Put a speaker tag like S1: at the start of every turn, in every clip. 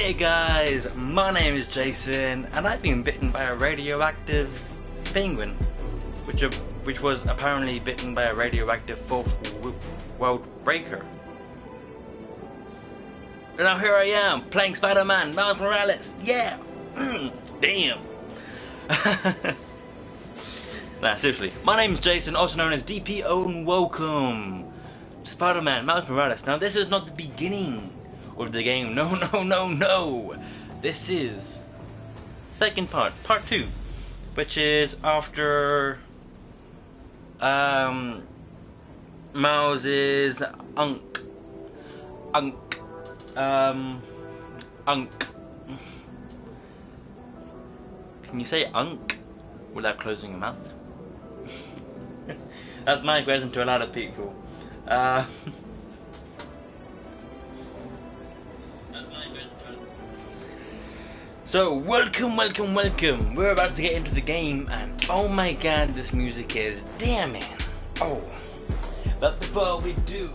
S1: Hey guys, my name is Jason, and I've been bitten by a radioactive penguin, which was apparently bitten by a radioactive fourth world breaker. And now here I am, playing Spider-Man, Miles Morales. Yeah! Damn! Nah, seriously. My name is Jason, also known as DPO, and welcome to Spider-Man, Miles Morales. Now this is not the beginning of the game. No. This is second part 2, which is after Miles's unk. Can you say unk without closing your mouth? That's my question to a lot of people. So, welcome. We're about to get into the game, and oh my god, this music is damning. Oh, but before we do,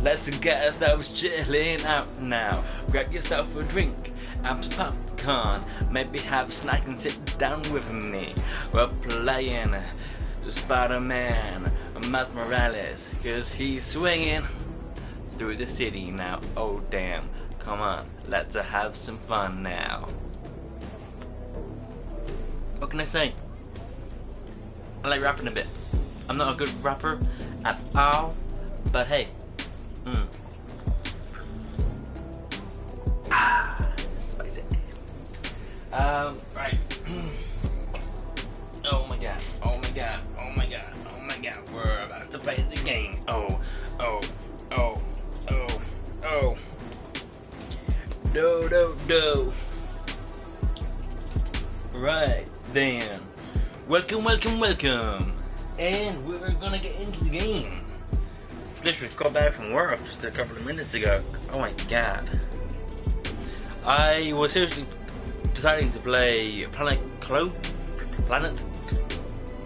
S1: let's get ourselves chilling out now. Grab yourself a drink and some popcorn. Maybe have a snack and sit down with me. We're playing Spider-Man, Miles Morales, cause he's swinging through the city now. Oh damn. Come on, let's have some fun now. What can I say? I like rapping a bit. I'm not a good rapper at all, but hey. Spicy. Right. Oh my god. We're about to play the game. Oh. No. Right then. Welcome. And we're gonna get into the game. Literally got back from work just a couple of minutes ago. Oh my god. I was seriously deciding to play Planet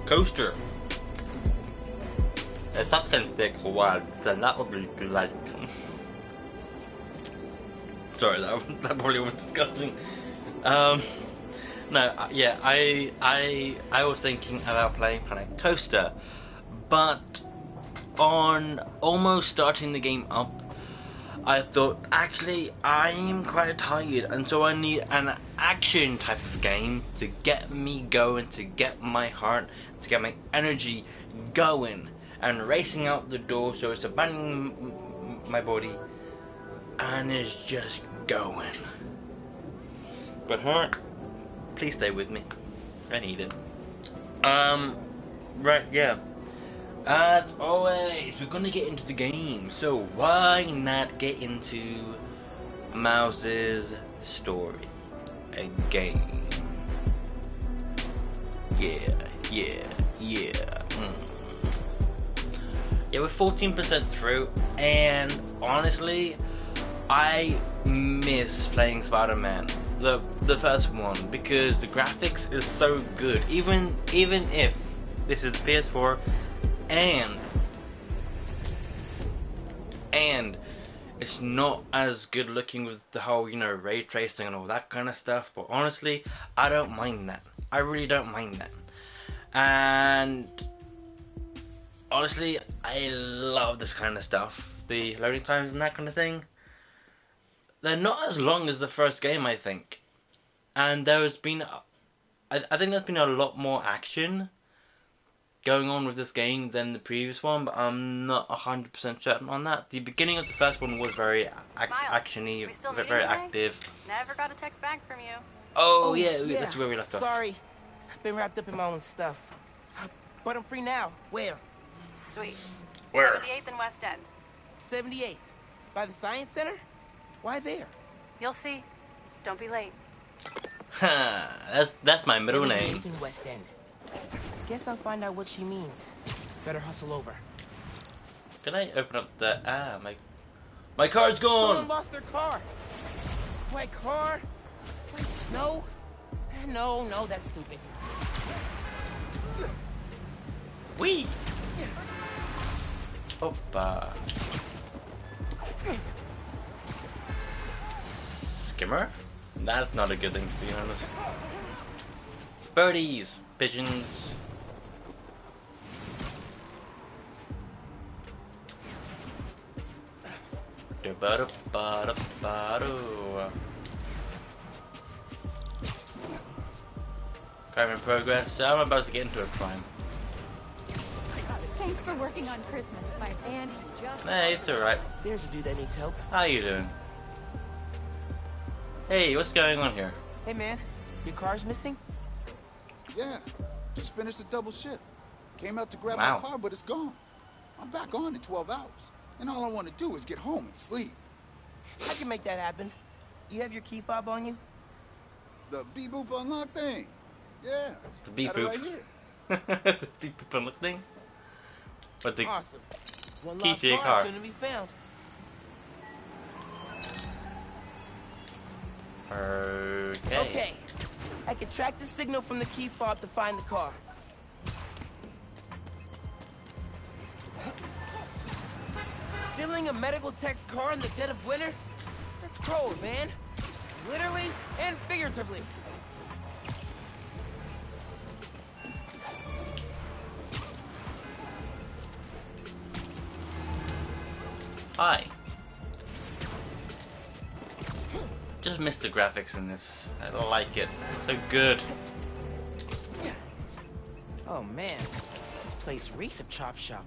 S1: Coaster. If that can take a while, then that would be delightful. Sorry, that probably was disgusting. I was thinking about playing Planet Coaster, but on almost starting the game up, I thought, actually, I'm quite tired, and so I need an action type of game to get me going, to get my heart, to get my energy going, and racing out the door, so it's abandoning my body, and it's just going. But heart, please stay with me. I need it. Right, yeah. As always, we're gonna get into the game, so why not get into Miles's story again? Yeah. Yeah, we're 14% through, and honestly, I miss playing Spider-Man, the first one, because the graphics is so good. Even if this is PS4, and it's not as good looking with the whole, ray tracing and all that kind of stuff. But honestly, I don't mind that. I really don't mind that. And honestly, I love this kind of stuff. The loading times and that kind of thing. They're not as long as the first game, I think. And there's been, I think there's been a lot more action going on with this game than the previous one, but I'm not 100% certain on that. The beginning of the first one was very actiony, very active.
S2: Never got a text back from you.
S1: Oh yeah, that's where we left off.
S3: Sorry, I've been wrapped up in my own stuff. But I'm free now. Where?
S2: Sweet.
S1: Where?
S2: 78th and West End.
S3: 78th. By the Science Center? Why there?
S2: You'll see. Don't be late.
S1: That's my middle name.
S3: 78th and West End. Guess I'll find out what she means. Better hustle over.
S1: Can I open up the... my car's gone!
S3: Someone lost their car! My car? Wait, snow? No, that's stupid.
S1: Wee! Oppa. skimmer? That's not a good thing, to be honest. Birdies! Pigeons! Crime in progress. I'm about to get into a crime.
S4: Thanks for working on Christmas, my band just...
S1: Hey, it's alright.
S3: There's a dude that needs help.
S1: How you doing? Hey, what's going on here?
S3: Hey, man. Your car's missing?
S5: Yeah, just finished a double shift. Came out to grab
S1: Wow.
S5: my car, but it's gone. I'm back on in 12 hours. And all I want to do is get home and sleep.
S3: I can make that happen. You have your key fob on you?
S5: The beep-boop unlock thing. Yeah,
S1: The beep
S5: got it
S1: boop.
S5: right here.
S1: The beep boop on the thing? But the
S3: Awesome. One
S1: key
S3: lost
S1: to your
S3: car
S1: car.
S3: shouldn't be found.
S1: Okay.
S3: Okay. I can track the signal from the key fob to find the car. Stealing a medical tech's car in the dead of winter? That's cold, man. Literally and figuratively.
S1: Hi. Just missed the graphics in this. I don't like it. So good.
S3: Oh man, this place reeks of chop shop.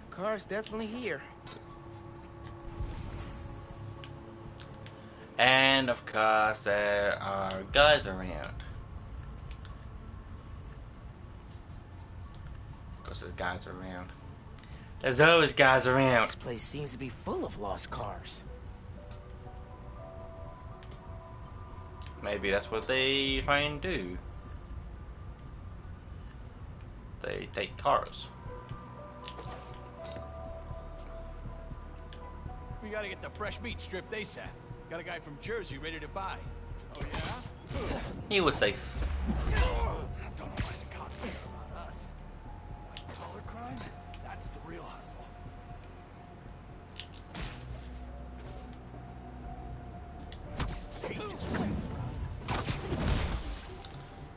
S3: The car's definitely here.
S1: And of course there are guys around. Of course there's guys around. There's always guys around.
S3: This place seems to be full of lost cars.
S1: Maybe that's what they try and do. They take cars.
S6: We gotta get the fresh meat stripped ASAP. Got a guy from Jersey ready to buy. Oh yeah?
S1: He was safe.
S6: Don't know why the cops care about us. White collar crime? That's the real hustle.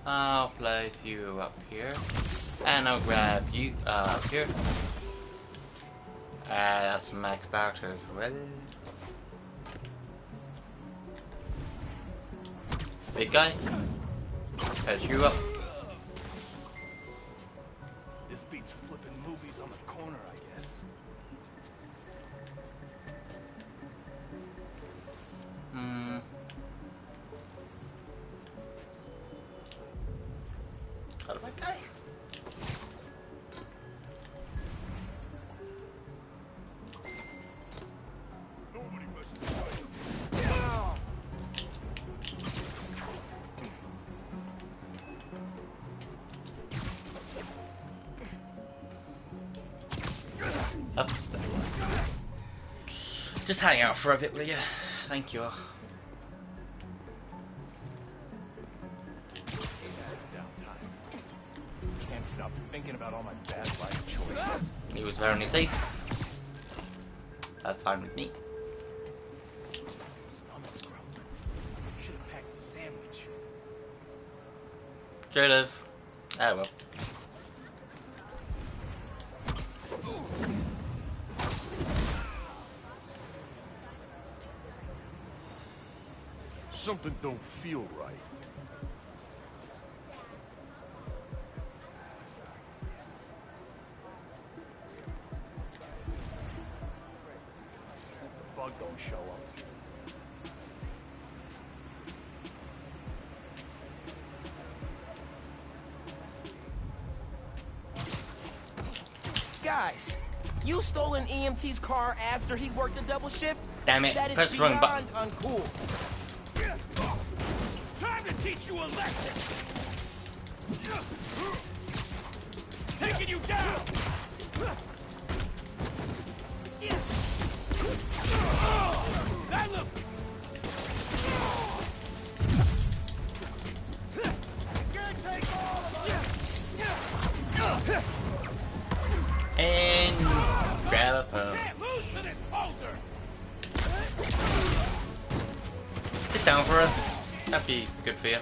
S1: I'll place you up here. And I'll grab you up here. That's maxed out as well. Big guy. Catch you up.
S6: This beats flipping movies on the corner, I guess.
S1: Got a big guy.
S6: Nobody messes
S1: Up. Just hang out for a bit, will you? Thank you.
S6: Can't stop thinking about all my bad life choices.
S1: He was very safe. That's fine with me.
S6: Stomach's grumbling. Should have packed a sandwich.
S1: Should've. Oh well.
S6: Something don't feel right. The bug don't show up.
S3: Guys, you stole an EMT's car after he worked a double shift?
S1: Damn it,
S3: That is
S1: press the wrong
S3: beyond
S1: button.
S3: uncool.
S6: Time to teach you a lesson! Taking you down! That look! Can't take all of us!
S1: And grab a phone.
S6: Can't lose to this poser!
S1: down for us. That'd be good for you.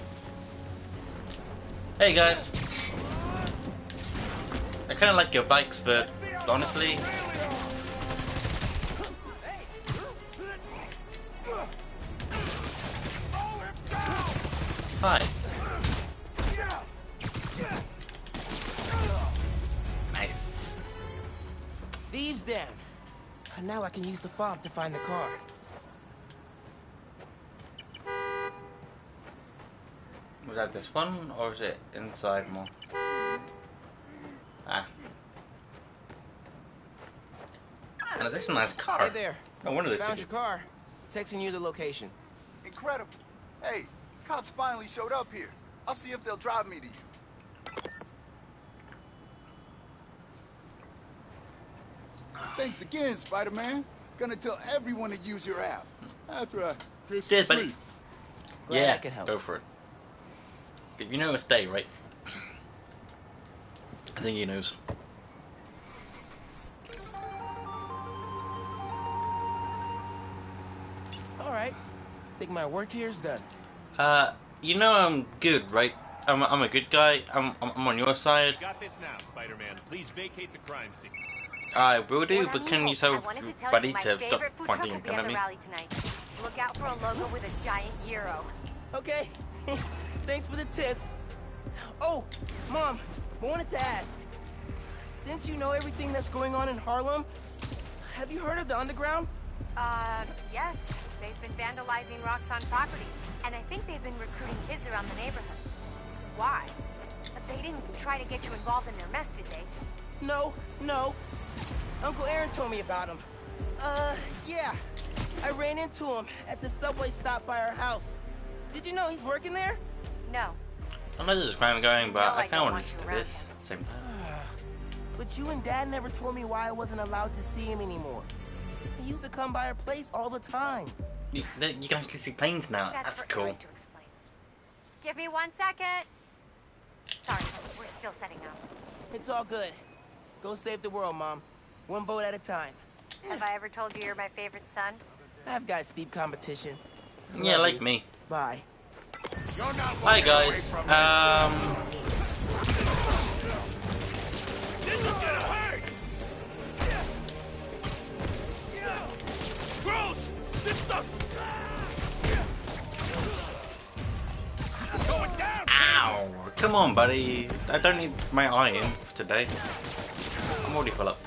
S1: Hey guys. I kinda like your bikes, but honestly... Hi. Nice.
S3: Thieves down. Now I can use the fob to find the car.
S1: Was that this one, or is it inside more? Ah. Now this is a nice car.
S3: Hey there.
S1: No wonder they
S3: Found
S1: took
S3: your
S1: it.
S3: car. Texting you the location.
S5: Incredible. Hey, cops finally showed up here. I'll see if they'll drive me to you. Thanks again, Spider-Man. Gonna tell everyone to use your app. After I get some
S1: Cheers, buddy.
S5: sleep.
S3: Glad I
S1: Yeah,
S3: could help.
S1: go for it. If you know it's day, right? I think he knows.
S3: All right. Think my work here is done.
S1: You know I'm good, right? I'm a good guy. I'm on your side.
S7: Got this now, Spider-Man. Please vacate the crime scene.
S1: I will do,
S2: Well,
S1: but
S2: I'm
S1: can
S2: Neil.
S1: you tell
S2: I wanted to tell
S1: buddy
S2: you my
S1: to
S2: favorite
S1: stop
S2: food truck
S1: pointing
S2: will
S1: and
S2: be
S1: come
S2: at
S1: at
S2: the
S1: me?
S2: rally tonight. Look out for a logo with a giant gyro.
S3: Okay. Thanks for the tip. Oh, Mom, I wanted to ask. Since you know everything that's going on in Harlem, have you heard of the Underground?
S2: Yes. They've been vandalizing Roxxon property, and I think they've been recruiting kids around the neighborhood. Why? They didn't try to get you involved in their mess, did they?
S3: No. Uncle Aaron told me about him. Yeah. I ran into him at the subway stop by our house. Did you know he's working there?
S2: No.
S1: I know there's a crime going, but
S2: No,
S1: I
S2: I
S1: kind
S2: don't
S1: of
S2: want
S1: want to
S2: you
S1: do
S2: around
S1: this
S2: him.
S1: at the same time.
S3: But you and Dad never told me why I wasn't allowed to see him anymore. He used to come by our place all the time.
S1: You can actually see planes now.
S2: That's
S1: That's
S2: for
S1: cool.
S2: Aaron to explain. Give me 1 second. Sorry, we're still setting up.
S3: It's all good. Go save the world, Mom. One vote at a time.
S2: Have I ever told you you're my favorite son?
S3: I've got steep competition.
S1: Yeah,
S3: Love
S1: like
S3: you.
S1: me.
S3: Bye.
S1: Hi guys. Ow! Come on, buddy. I don't need my iron today. I'm already full up.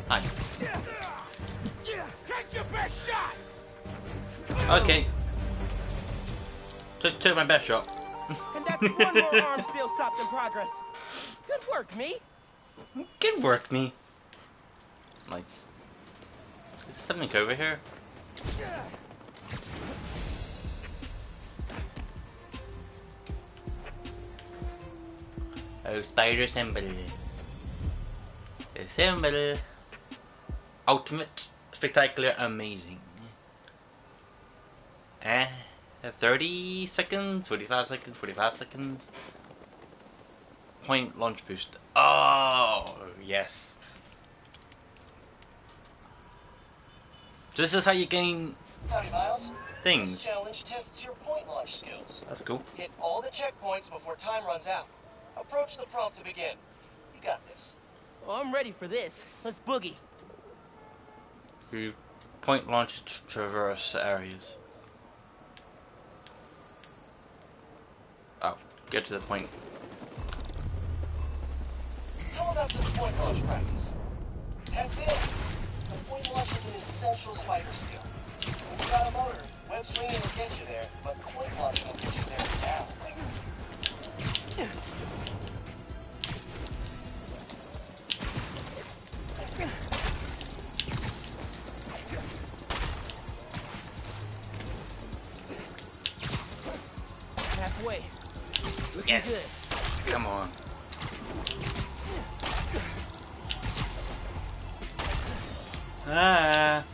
S1: Hi.
S6: Take your best shot!
S1: Okay. Took my best shot.
S3: And that's one more arm still stopped in progress. Good work, me.
S1: Good work, me. Like, is there something over here? Oh, spider symbol. The symbol. Ultimate, spectacular, amazing. 30 seconds, 45 seconds, 45 seconds. Point launch boost. Oh, yes. So this is how you gain
S8: Howdy, Miles.
S1: things.
S8: This challenge tests your point launch skills.
S1: That's cool.
S8: Hit all the checkpoints before time runs out. Approach the prompt to begin. You got this.
S3: Oh, I'm ready for this. Let's boogie.
S1: You point launch to traverse areas. Oh, get to the point.
S8: How about some point launch practice? That's it. The point launch is an essential spider skill. When you got a motor, web swinging will get you there, but point launching will get you there now.
S3: Halfway. Looking
S1: Yes.
S3: good.
S1: Come on. Ah.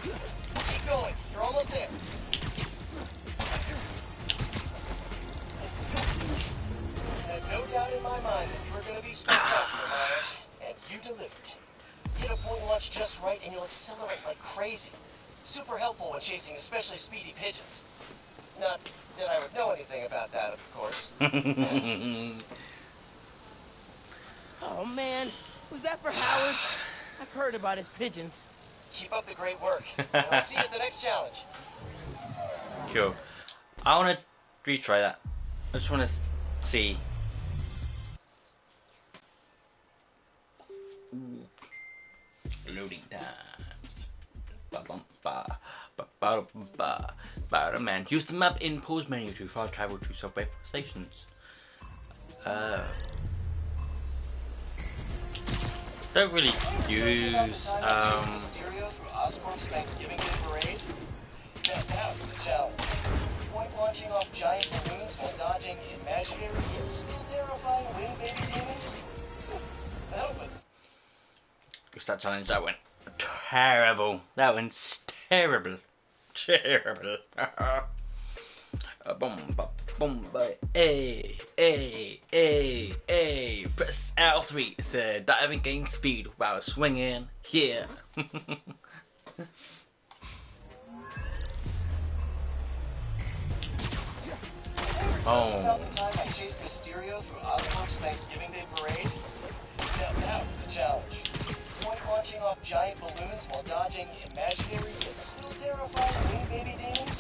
S8: Keep going. You're almost there. be straight up here, Miles. And you delivered. Hit a point launch just right and you'll accelerate like crazy. Super helpful when chasing especially speedy pigeons. Not that I would know anything about that, of course.
S3: Oh man, was that for Howard? I've heard about his pigeons.
S8: Keep up the great work. And I'll see you at the next challenge.
S1: Cool. I want to retry that. I just want to see. Loading times. Spider-Man. Use the map in pause menu to fast travel to subway stations. Don't really use
S8: Stereo through Oscorp's Thanksgiving Day parade. Now to the challenge. Point launching off giant balloons while dodging imaginary yet still terrifying wing baby demons. That'll put.
S1: What's that challenge? That went terrible. That went terrible. Terrible. Boom, A. Press L3 to dive and gain speed while swinging. Yeah.
S8: About the time I chased Mysterio through Oscorp's Thanksgiving Day parade. Now it's a challenge. Point launching off giant balloons while dodging imaginary yet still terrifying wing baby demons.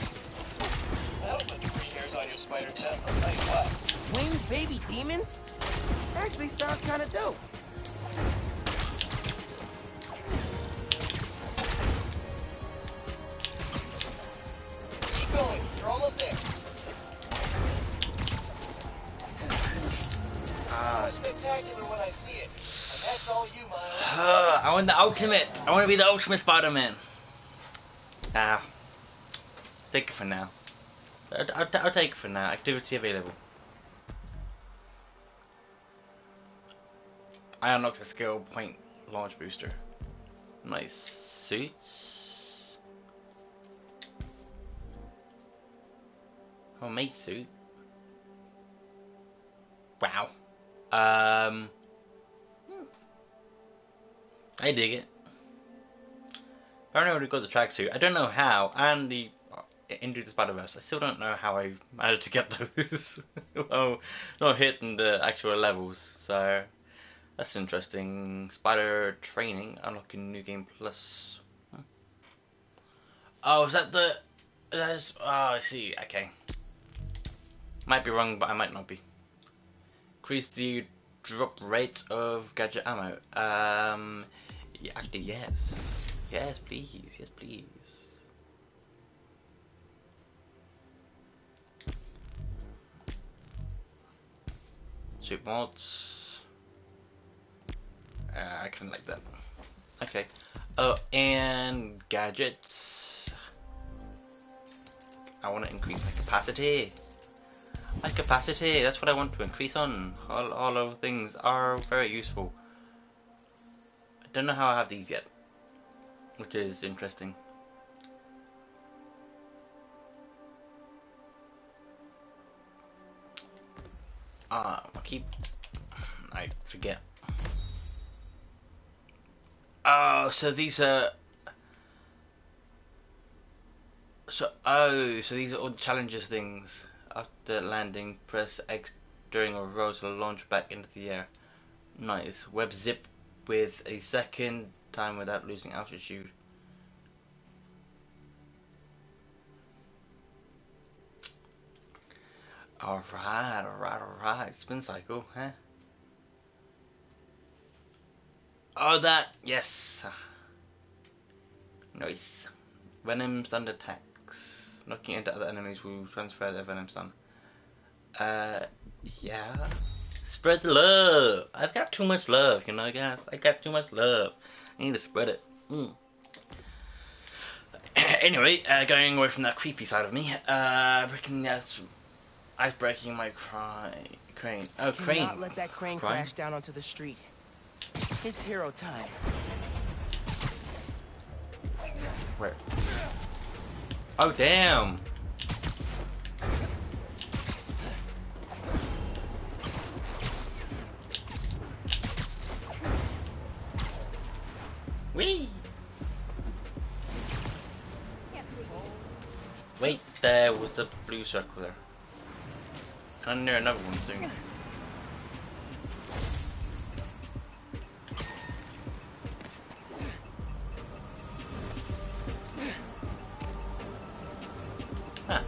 S8: That'll put 3 hairs on your spider chest, I'll tell you what.
S3: Winged baby demons? Actually sounds kind of dope.
S8: Keep going, you're almost there. Spectacular when I see it. And that's all you, Miles.
S1: I want the ultimate. I want to be the ultimate Spider-Man. Ah. Take it for now. I'll take it for now. Activity available. I unlocked the skill point launch booster. Nice suits. Homemade suit. Wow. I dig it. I already got the tracksuit. I don't know how, and the Into the Spider-Verse. I still don't know how I managed to get those. Well, not hitting the actual levels. So that's interesting. Spider training, unlocking new game plus. Oh, is that the? That's. Oh, I see. Okay. Might be wrong, but I might not be. Increase the drop rate of gadget ammo. Yeah, actually, yes. Yes, please. Yes, please. Shoot mods. I kind of like that. Okay. Oh, and gadgets. I want to increase my capacity. My capacity, that's what I want to increase on. All of things are very useful. I don't know how I have these yet, which is interesting. I forget. Oh, so these are. So these are all the challenges things. After landing, press X during a roll to launch back into the air. Nice. Web zip with a second time without losing altitude. Alright. Spin cycle, huh? Oh, that! Yes! Nice. Venom stun attacks. Knocking into other enemies will transfer their venom stun. Yeah. Spread the love! I've got too much love, you know, guys. I got too much love. I need to spread it. Anyway, going away from that creepy side of me, breaking that's ice breaking my crane. Oh, crane.
S3: Do not let that crane crash down onto the street. It's hero time.
S1: Where? Oh, damn. Whee! Wait, there was the blue circle there. And there another one soon. Huh.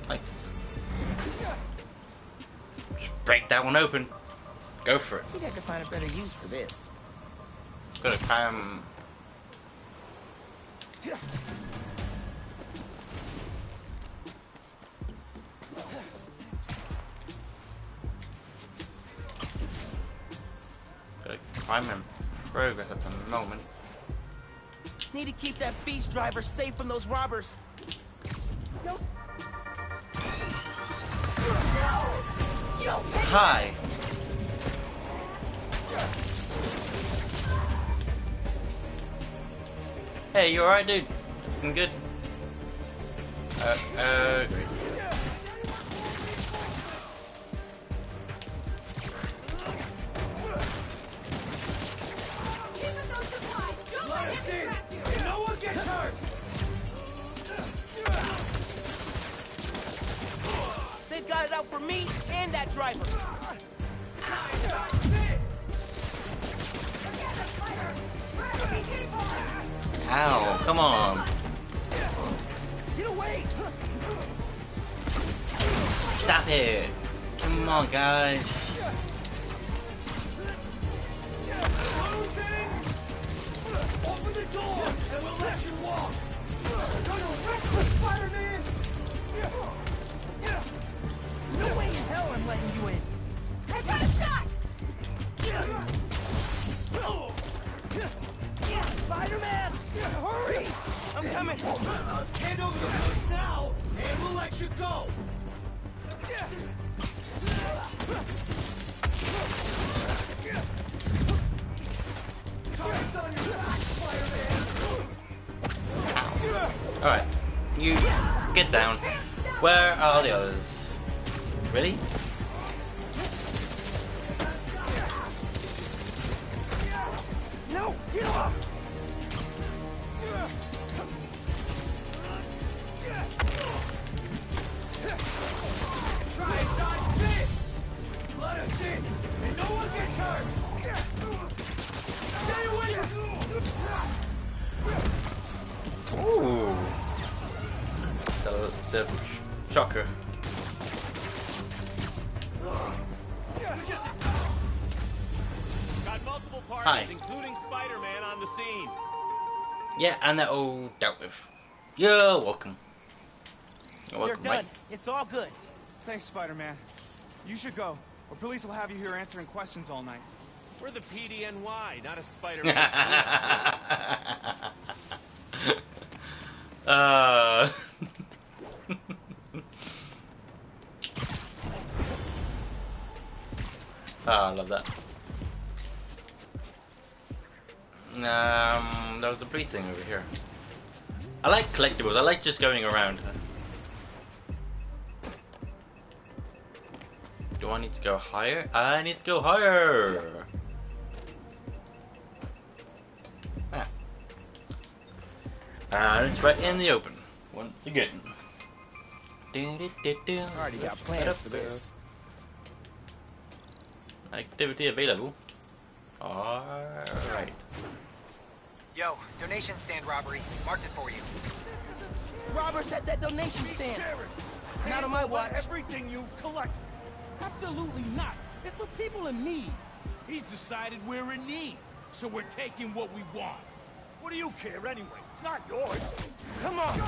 S1: Nice. Just break that one open. Go for it.
S3: I think I could find a better use for this.
S1: Gotta climb. Gotta climb in progress at the moment.
S3: Need to keep that beast driver safe from those robbers.
S1: Hi. Hey, you alright, dude? Looking good. Great.
S3: No one gets hurt! They've got it out for me and that driver.
S1: Ow, come on.
S3: Get away!
S1: Stop it. Come on, guys.
S3: Open the door and we'll let you walk! Spider-Man! No way in hell I'm letting you in!
S4: I got a shot!
S3: Spider-Man! Hurry! I'm coming! Hand over the goods now, and we'll let you go!
S1: Alright, you get down. Where are the others? Really?
S3: No! Get off! Try and dodge this! Let us in, and no one gets hurt! Stay away!
S1: Ooh. The shocker.
S7: Got multiple parties,
S1: Hi.
S7: including Spider-Man, on the scene.
S1: Yeah, and they're all dealt with. You're welcome. You're welcome,
S3: You're done.
S1: mate.
S3: It's all good.
S9: Thanks, Spider-Man. You should go, or police will have you here answering questions all night.
S7: We're the PDNY, not a Spider-Man.
S1: I love that. There was a blue thing over here. I like collectibles. I like just going around. Do I need to go higher? I need to go higher. Ah. And it's right in the open. Once again.
S3: Already got plans for this.
S1: Activity available. Alright.
S10: Yo, donation stand robbery. Marked it for you.
S3: Robbers at that donation stand. Not on my watch.
S6: Everything you collect.
S3: Absolutely not. It's for people in need.
S6: He's decided we're in need, so we're taking what we want. What do you care anyway? It's not yours.
S3: Come on.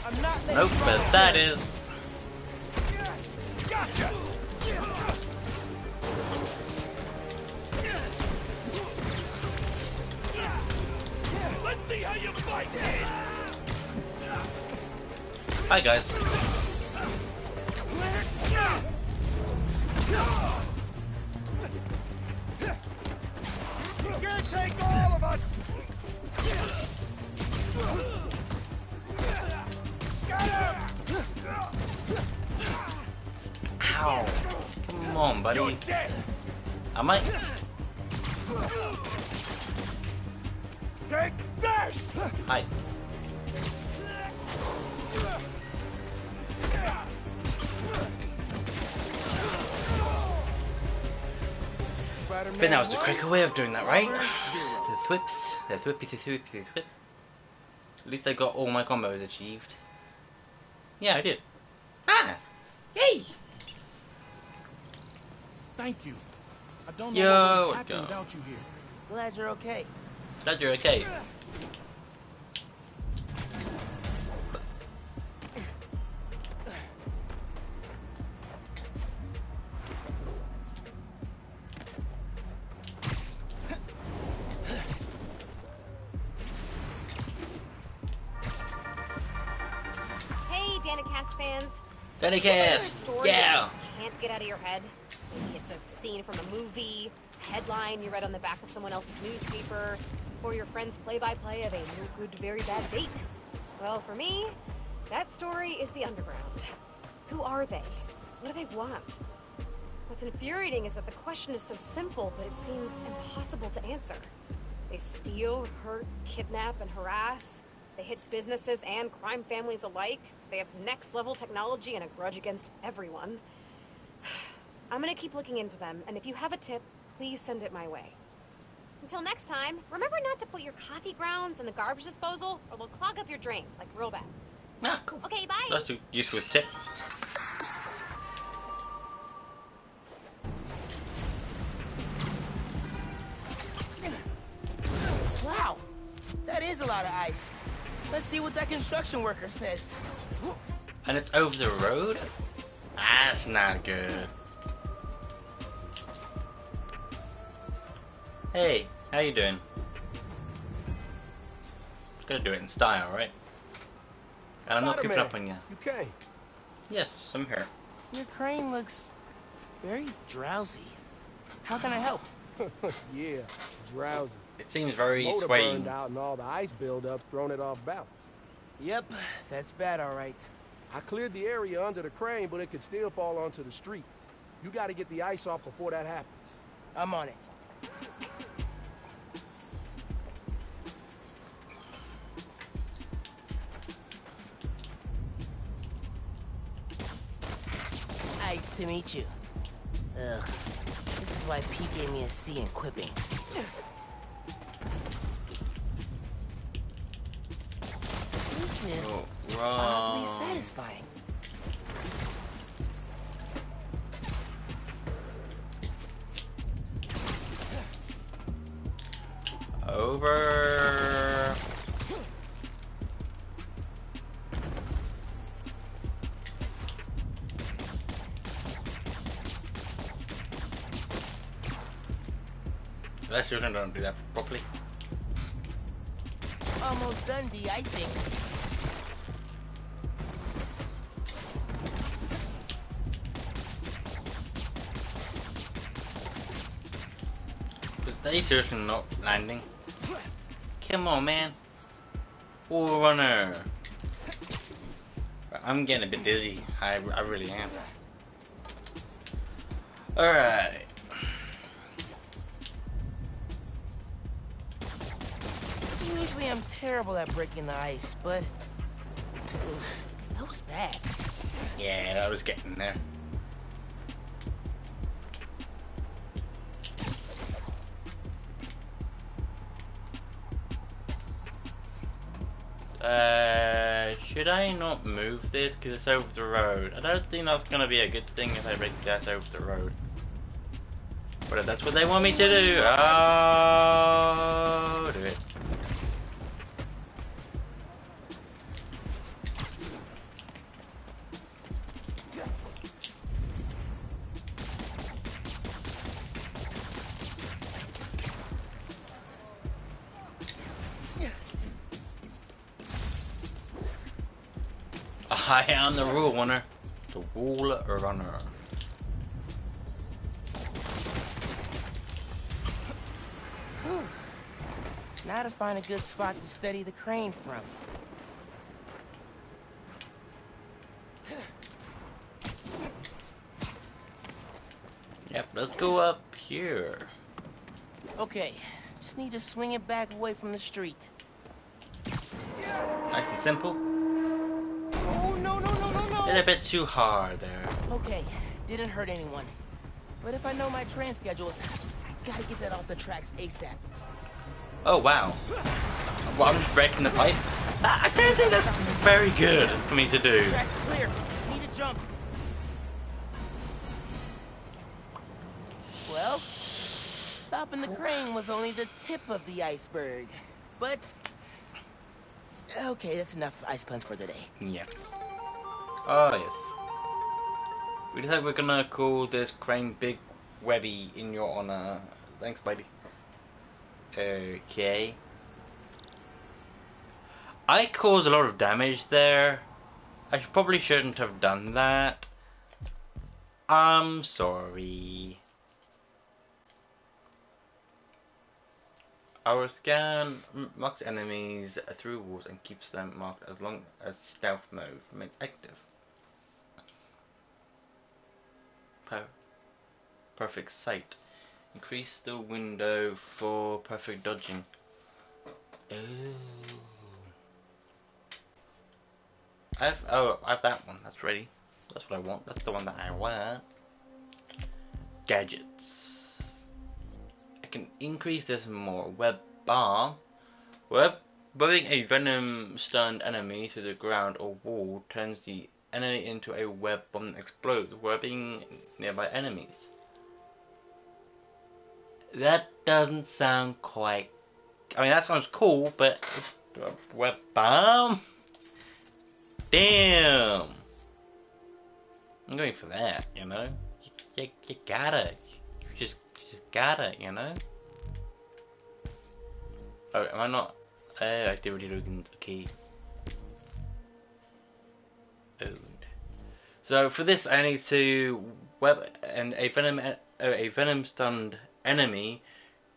S3: I'm not letting
S1: Nope,
S3: you
S1: but
S3: go.
S1: that is.
S6: Gotcha. Let's see how you fight, kid.
S1: Hi guys.
S6: You can't take all of us. Got him.
S1: Ow. Come on, buddy.
S6: You're dead.
S1: I might.
S6: Take this!
S1: Hi. I think that was the quicker way of doing that, right? The thwips, the thwippy, the thwippy, the thwip. At least I got all my combos achieved. Yeah, I did. Ah! Yay!
S6: Thank you. I don't know
S1: Yo,
S6: what would
S1: let's go.
S6: happen without you here.
S3: Glad you're okay.
S1: Glad you're okay.
S2: Hey, Danicast fans.
S1: Danicast!
S2: Is there a story
S1: Yeah!
S2: that just can't get out of your head? Maybe it's a scene from a movie, a headline you read on the back of someone else's newspaper, or your friend's play-by-play of a no-good, very bad date. Well, for me, that story is the underground. Who are they? What do they want? What's infuriating is that the question is so simple, but it seems impossible to answer. They steal, hurt, kidnap, and harass. They hit businesses and crime families alike. They have next-level technology and a grudge against everyone. I'm gonna keep looking into them, and if you have a tip, please send it my way. Until next time, remember not to put your coffee grounds in the garbage disposal, or they'll clog up your drain, like real bad.
S1: Ah, cool.
S2: Okay, bye!
S1: That's a useful tip.
S3: Wow, that is a lot of ice. Let's see what that construction worker says.
S1: And it's over the road? That's not good. Hey, how you doing? Gotta do it in style, right? And I'm not keeping up on you.
S6: You came.
S1: Yes, I'm here.
S3: Your crane looks very drowsy. How can I help?
S6: Yeah, drowsy.
S1: It seems very
S6: Motor
S1: swaying.
S6: burned out and all the ice buildups thrown it off balance.
S3: Yep, that's bad, all right.
S6: I cleared the area under the crane, but it could still fall onto the street. You got to get the ice off before that happens.
S3: I'm on it. Nice to meet you. Ugh. This is why Pete gave me a C in quipping. This is oddly satisfying.
S1: Over. Unless you're gonna do that properly.
S3: Almost done de-icing.
S1: Is they seriously not landing? Come on, man. Wall runner. I'm getting a bit dizzy. I really am. Alright.
S3: Usually I'm terrible at breaking the ice, but that was bad.
S1: Yeah, that was getting there. Should I not move this because it's over the road? I don't think that's gonna be a good thing if I break gas over the road. But if that's what they want me to do, I'll do it. I am the rule runner. The rule runner.
S3: Whew. Now to find a good spot to steady the crane from.
S1: Yep, let's go up here.
S3: Okay, Just need to swing it back away from the street.
S1: Nice and simple.
S3: Oh, no, no, no, no, no!
S1: Did a bit too hard there.
S3: Okay, didn't hurt anyone. But if I know my train schedules, I gotta get that off the tracks ASAP.
S1: Oh wow. Well, I'm just breaking the pipe. I don't think that's very good for me to do.
S3: Track's clear. Need to jump. Well, stopping the crane was only the tip of the iceberg. But okay, that's enough ice puns for today.
S1: Yeah. Oh yes. We decided we're gonna call this crane Big Webby in your honor. Thanks, buddy. Okay. I caused a lot of damage there. I probably shouldn't have done that. I'm sorry. Our scan marks enemies through walls and keeps them marked as long as stealth mode remains active. Perfect sight. Increase the window for perfect dodging. Oh. I have that one. That's ready. That's what I want. That's the one that I want. Gadgets. I can increase this more. Web bar. Webbing a venom stunned enemy to the ground or wall turns the enemy into a web bomb that explodes, webbing nearby enemies. That doesn't sound quite... I mean, that sounds cool, but... Web bomb? Damn! I'm going for that, you know? You gotta. You just gotta, you know? Oh, am I not... activity tokens, okay. Owned. So for this I need to web and a venom stunned enemy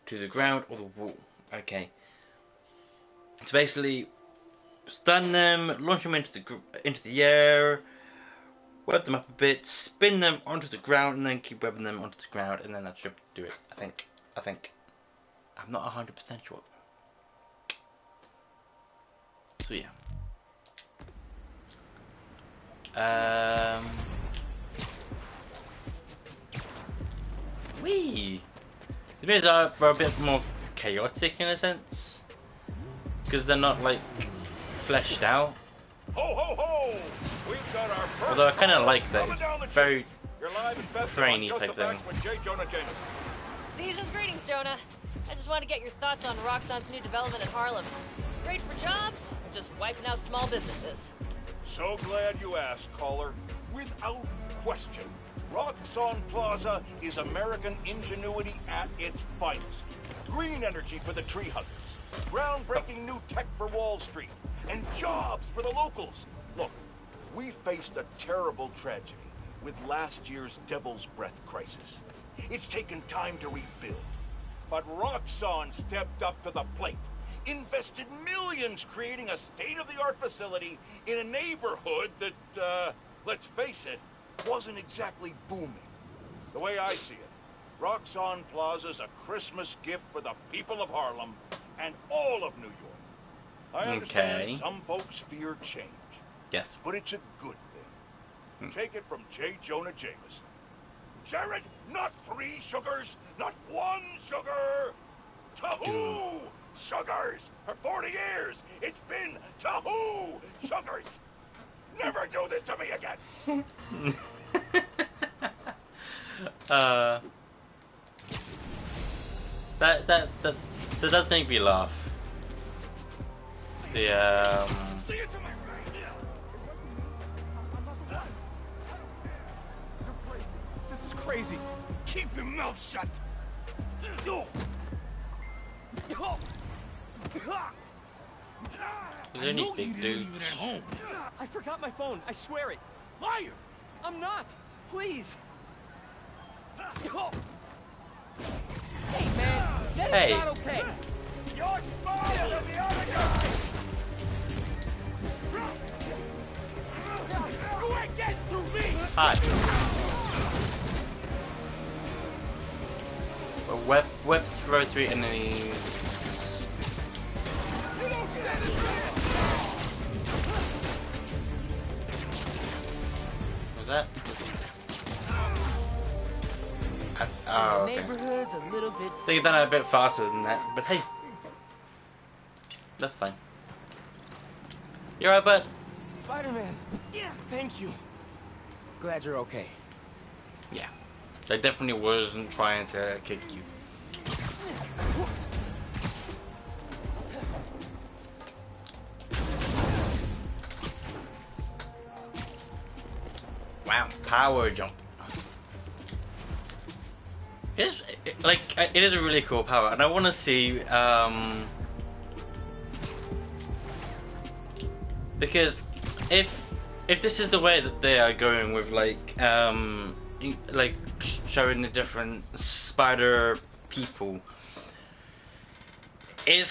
S1: to the ground or the wall. Okay. So basically stun them, launch them into the air, web them up a bit, spin them onto the ground, and then keep webbing them onto the ground, and then that should do it. I think. I'm not 100% sure. So yeah. Wee. The videos are a bit more chaotic in a sense, because they're not like fleshed out.
S7: Ho ho ho! We've got our first
S1: Although I kind of like that.
S7: coming down the
S1: It's very
S7: You're live and best
S1: trainy
S7: on Just
S1: type
S7: the
S1: thing.
S7: Facts with J. Jonah Jameson.
S2: Season's greetings, Jonah. I just want to get your thoughts on Roxxon's new development in Harlem. Great for jobs, or just wiping out small businesses?
S7: So glad you asked, caller. Without question, Roxxon Plaza is American ingenuity at its finest. Green energy for the tree huggers, groundbreaking new tech for Wall Street, and jobs for the locals. Look, we faced a terrible tragedy with last year's Devil's Breath crisis. It's taken time to rebuild, but Roxxon stepped up to the plate, invested millions creating a state-of-the-art facility in a neighborhood that, let's face it, wasn't exactly booming. The way I see it, Roxxon Plaza's a Christmas gift for the people of Harlem and all of New York. I understand some folks fear change.
S1: Yes.
S7: But it's a good thing. Take it from J. Jonah Jameson. Jared, not 3 sugars, not 1 sugar. Tahoo! Sugars! For 40 years, it's been Tahoo! Sugars! Never do this to me again!
S1: That does make me laugh. The
S6: This is crazy. Keep your mouth shut.
S1: There's only big dudes.
S6: At home.
S3: I forgot my phone. I swear it.
S6: Liar!
S3: I'm not. Please. Hey, man. That is
S1: Hey.
S3: not okay.
S6: You're smarter than the other guy! You ain't getting through me!
S1: Hi. Web throw 3 enemies Oh,
S3: the
S1: okay.
S3: neighborhood's a little bit.
S1: So you've done it a bit faster than that, but hey, that's fine. You alright, bud?
S3: Spider-Man. Yeah. Thank you. Glad you're okay.
S1: Yeah. I definitely wasn't trying to kick you. Wow, power jump. It's like it is a really cool power, and I want to see because if this is the way that they are going with like showing the different spider people, if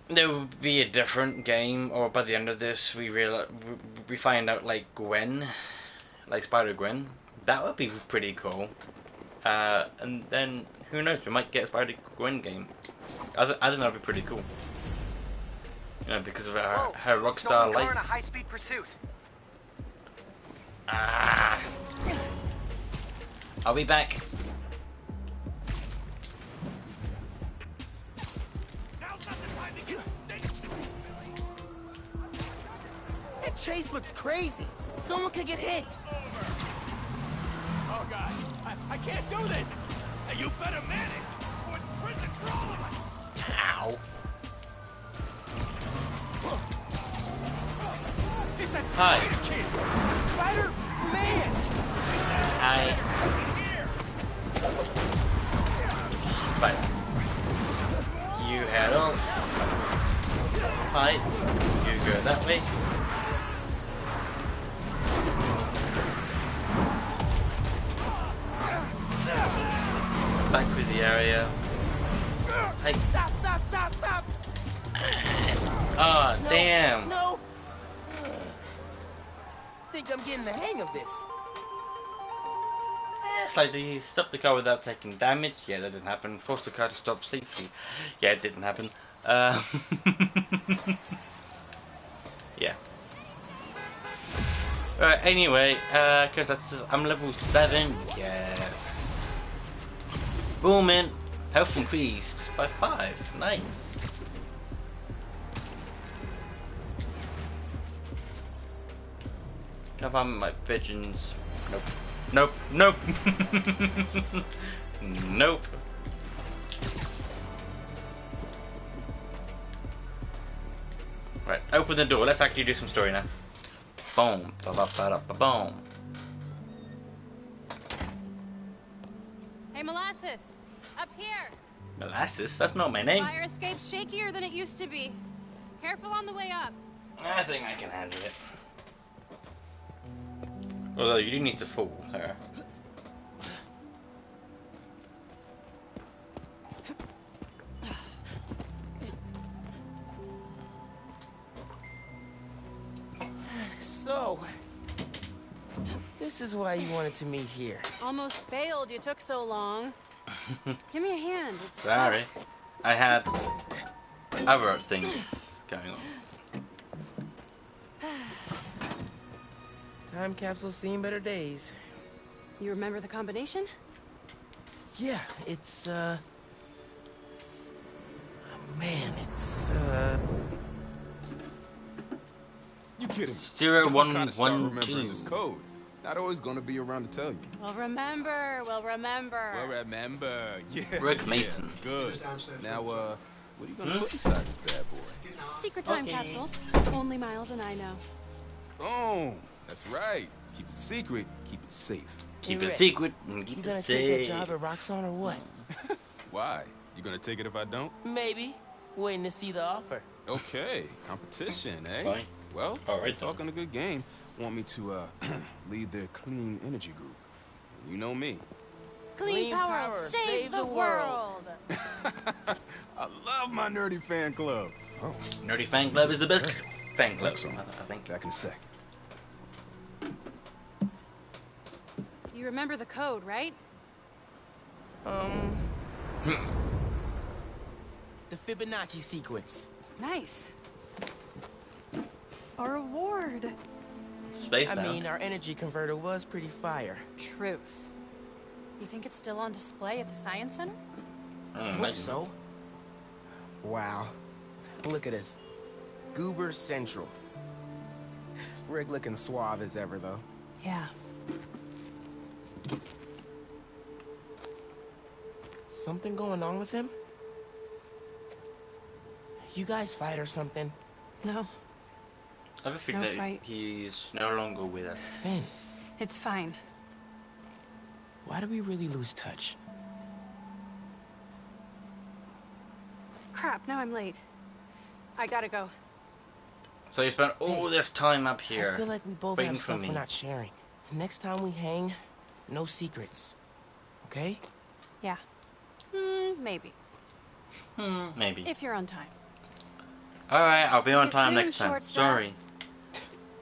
S1: there would be a different game, or by the end of this we find out like Gwen, like Spider-Gwen, that would be pretty cool. And then who knows, we might get a Spider-Gwen game. I think that'd be pretty cool. You know, because of her rockstar life.
S10: In a high-speed pursuit.
S1: Ah. I'll be back.
S3: That chase looks crazy. Someone could get hit.
S6: Oh God, I can't do this. Hey, you better manage. Or it's prison for all of us.
S1: Ow.
S6: It's that
S1: Hi.
S6: Spider Kid.
S3: Spider-Man.
S1: Hi. Spider. You head on. Hi. You go that way. Back with the area. Hey.
S3: Stop! Stop! Stop! Stop!
S1: Oh,
S3: No,
S1: damn.
S3: No. Think I'm getting the hang of this.
S1: It's like, did he stop the car without taking damage? Yeah, that didn't happen. Forced the car to stop safely. Yeah, it didn't happen. Yeah. Alright, anyway, cause I'm level 7. Yes. Booming. Health increased by 5. Nice. Come on, my pigeons. Nope. Nope. Nope. Nope. Right, open the door. Let's actually do some story now. Boom. Ba-ba-ba-da-ba-boom.
S4: Hey, Molasses! Up here!
S1: Molasses? That's not my name.
S4: Fire escape's shakier than it used to be. Careful on the way up.
S1: I think I can handle it. Although you do need to fool her.
S3: So, this is why you wanted to meet here.
S4: Almost bailed, you took so long. Give me a hand, it's
S1: Sorry.
S4: stuck.
S1: I had other things going on.
S3: Time capsule's seen better days.
S4: You remember the combination?
S3: Yeah, it's, man, it's,
S11: You kidding me?
S1: 0112.
S11: This code. Not always gonna be around to tell you.
S4: We'll remember, we'll remember.
S11: Well, remember. Yeah.
S1: Rick Mason.
S11: Yeah, good. Now, what are you gonna put inside this bad boy?
S4: Secret time
S1: Okay.
S4: capsule. Only Miles and I know.
S11: Oh, that's right. Keep it secret. Keep it safe.
S1: Keep
S3: Hey,
S1: it
S3: Rick,
S1: secret and keep
S3: you gonna
S1: it
S3: take that
S1: safe.
S3: job at Roxxon or what?
S11: Why? You gonna take it if I don't?
S3: Maybe. Waiting to see the offer.
S11: Okay. Competition, eh?
S1: Fine.
S11: Well,
S1: All right,
S11: you're talking a good game. Want me to lead their clean energy group? You know me.
S4: Clean power, save the world.
S11: I love my nerdy fan club. Oh,
S1: Nerdy Fan Club is the best fan club,
S11: excellent.
S1: I think.
S11: Back in a sec.
S4: You remember the code, right?
S3: The Fibonacci sequence.
S4: Nice. A reward.
S1: Space
S3: I
S1: down.
S3: mean, our energy converter was pretty fire.
S4: Truth. You think it's still on display at the Science Center?
S3: I hope so. Wow. Look at this. Goober Central. Rick looking suave as ever, though.
S4: Yeah.
S3: Something going on with him? You guys fight or something?
S4: No.
S1: I have a feeling
S4: No
S1: that
S4: fight.
S1: he's no longer with us.
S3: Finn,
S4: It's fine.
S3: why do we really lose touch?
S4: Crap, now I'm late. I gotta go.
S1: So you spent all this time up
S3: I
S1: here
S3: feel like we both
S1: waiting
S3: have
S1: for
S3: stuff
S1: me.
S3: we're not sharing. Next time we hang, no secrets. Okay?
S4: Yeah. Maybe.
S1: Maybe.
S4: If you're on time.
S1: Alright, I'll be
S4: See
S1: on
S4: you
S1: time
S4: soon,
S1: next time.
S4: short stuff.
S1: Sorry.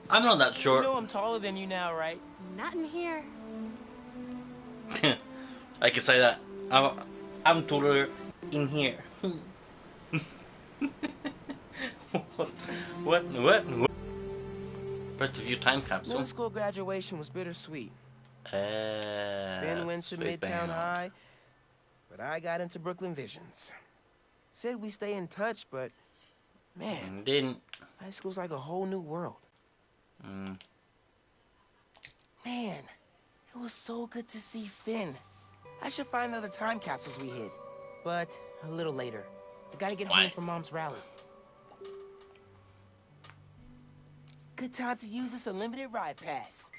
S1: I'm not that
S3: You
S1: short.
S3: know I'm taller than you now, right?
S4: Not in here.
S1: I can say that. I'm taller in here. What? First of you time capsule.
S3: Middle school graduation was bittersweet. Finn went to
S1: Space
S3: Midtown
S1: Band.
S3: High, but I got into Brooklyn Visions. Said we stay in touch, but man,
S1: Didn't.
S3: high school's like a whole new world. Man, it was so good to see Finn. I should find the other time capsules we hid, but a little later. I gotta get home from Mom's rally. Good time to use this unlimited ride pass.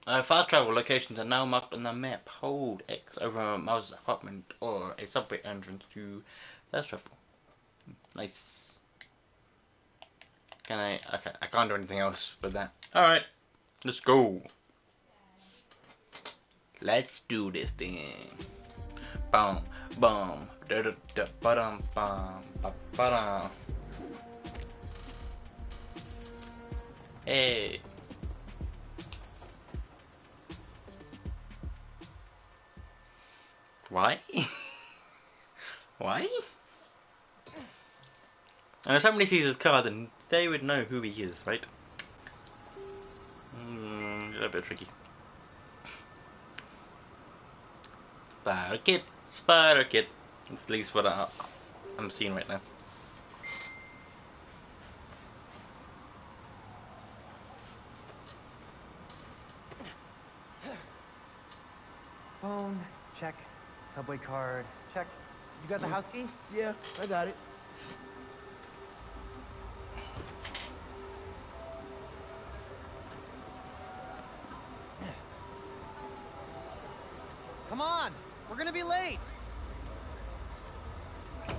S1: Fast travel locations are now marked on the map. Hold X over Mouse's apartment or a subway entrance to fast travel. Nice. Can I? Okay, I can't do anything else with that. Alright, let's go. Let's do this thing. Boom, boom, da da da, ba-dum, bum, ba-ba-dum. Hey. Why? Why? And if somebody sees his car, then they would know who he is, right? A little bit tricky. Spider Kid, Spider Kid. That's at least what I'm seeing right now.
S12: Phone, check. Subway card, check. You got the house key?
S3: Yeah, I got it.
S10: Come on! We're gonna be late!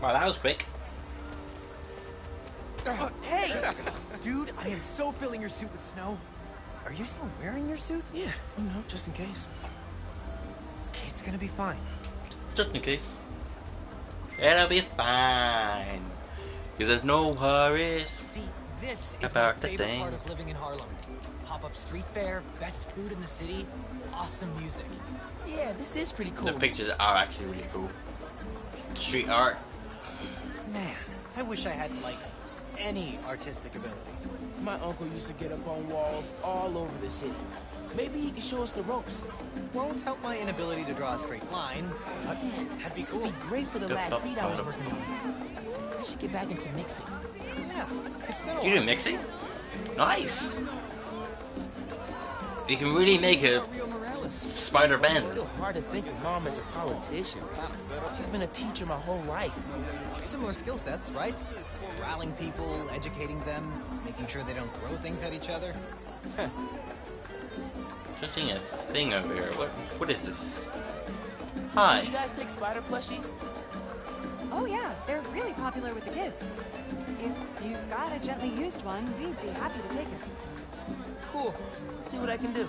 S1: Wow, that was quick.
S10: Hey! Dude, I am so filling your suit with snow. Are you still wearing your suit?
S3: Yeah, you know, just in case.
S10: It's gonna be fine.
S1: Just in case. It'll be fine. Because there's no worries.
S10: See, this is
S1: about
S10: my
S1: the
S10: favorite
S1: thing.
S10: part of living in Harlem. Pop-up street fair, best food in the city, awesome music.
S3: Yeah, this is pretty cool.
S1: The pictures are actually really cool. Street art.
S10: Man, I wish I had, like, any artistic ability.
S3: My uncle used to get up on walls all over the city. Maybe he could show us the ropes.
S10: Won't help my inability to draw a straight line, but that'd be
S3: This
S10: cool.
S3: would be great for the last beat I was working on. I should get back into mixing.
S10: Yeah, it's been a
S1: You
S10: while.
S1: do mixing? Nice. You can really make a spider
S3: It's
S1: band.
S3: still hard to think of Mom as a politician. She's been a teacher my whole life.
S10: Similar skill sets, right? Rallying people, educating them, making sure they don't throw things at each other.
S1: Just seeing a thing over here. What is this? Hi.
S3: You guys take spider plushies?
S13: Oh yeah, they're really popular with the kids. If you've got a gently used one, we'd be happy to take it.
S3: Cool. Let's see what I can do.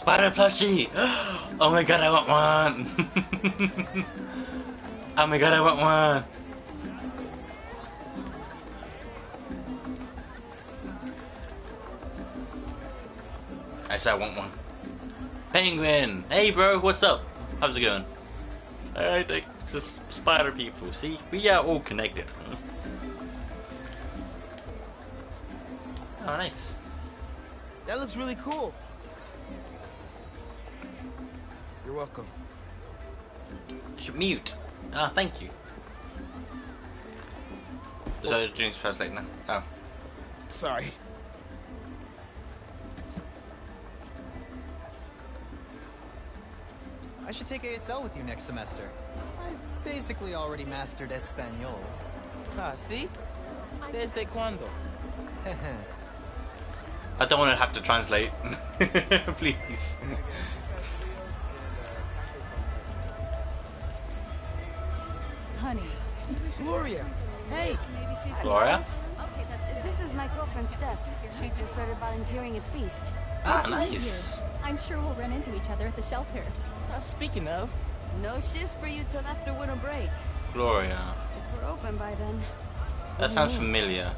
S1: Spider plushie! Oh my god, I want one! Oh my god, I want one! I said I want one. Penguin! Hey bro, what's up? How's it going? Alright, just spider people. See, we are all connected. Oh, nice.
S3: That looks really cool. You're welcome.
S1: I should mute. Ah, thank you. So doing translate now. Oh.
S3: Sorry.
S10: I should take ASL with you next semester. I've basically already mastered Espanol.
S3: Ah, see? Desde cuando?
S1: I don't want to have to translate. Please.
S13: Honey.
S3: Gloria! Hey!
S1: Gloria?
S14: Okay, this is my girlfriend Steph. She just started volunteering at Feast.
S1: Ah,
S14: Good to meet
S1: nice.
S14: you.
S13: I'm sure we'll run into each other at the shelter.
S3: Speaking of...
S14: No shifts for you till after winter break.
S1: Gloria.
S14: If we're open by then.
S1: That sounds familiar.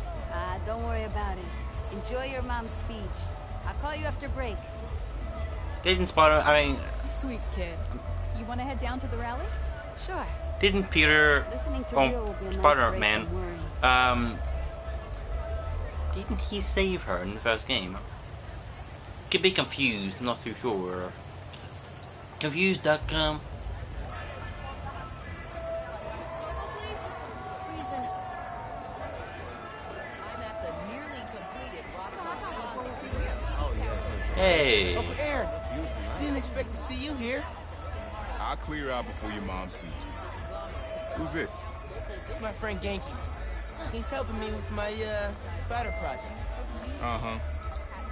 S14: Don't worry about it. Enjoy your mom's speech. I'll call you after break.
S1: Didn't Spider... I mean...
S13: Sweet kid. You want to head down to the rally?
S14: Sure.
S1: Didn't Peter...
S14: Listening to Rio will be a nice
S1: Spider-Man...
S14: break from worrying.
S1: Didn't he save her in the first game? Could be confused, not too sure. Confused.com. Hey!
S3: Uncle Aaron, didn't expect to see you here.
S11: I'll clear out before your mom sees me. Who's this?
S3: It's my friend Genki. He's helping me with my, spider project.
S11: Uh-huh.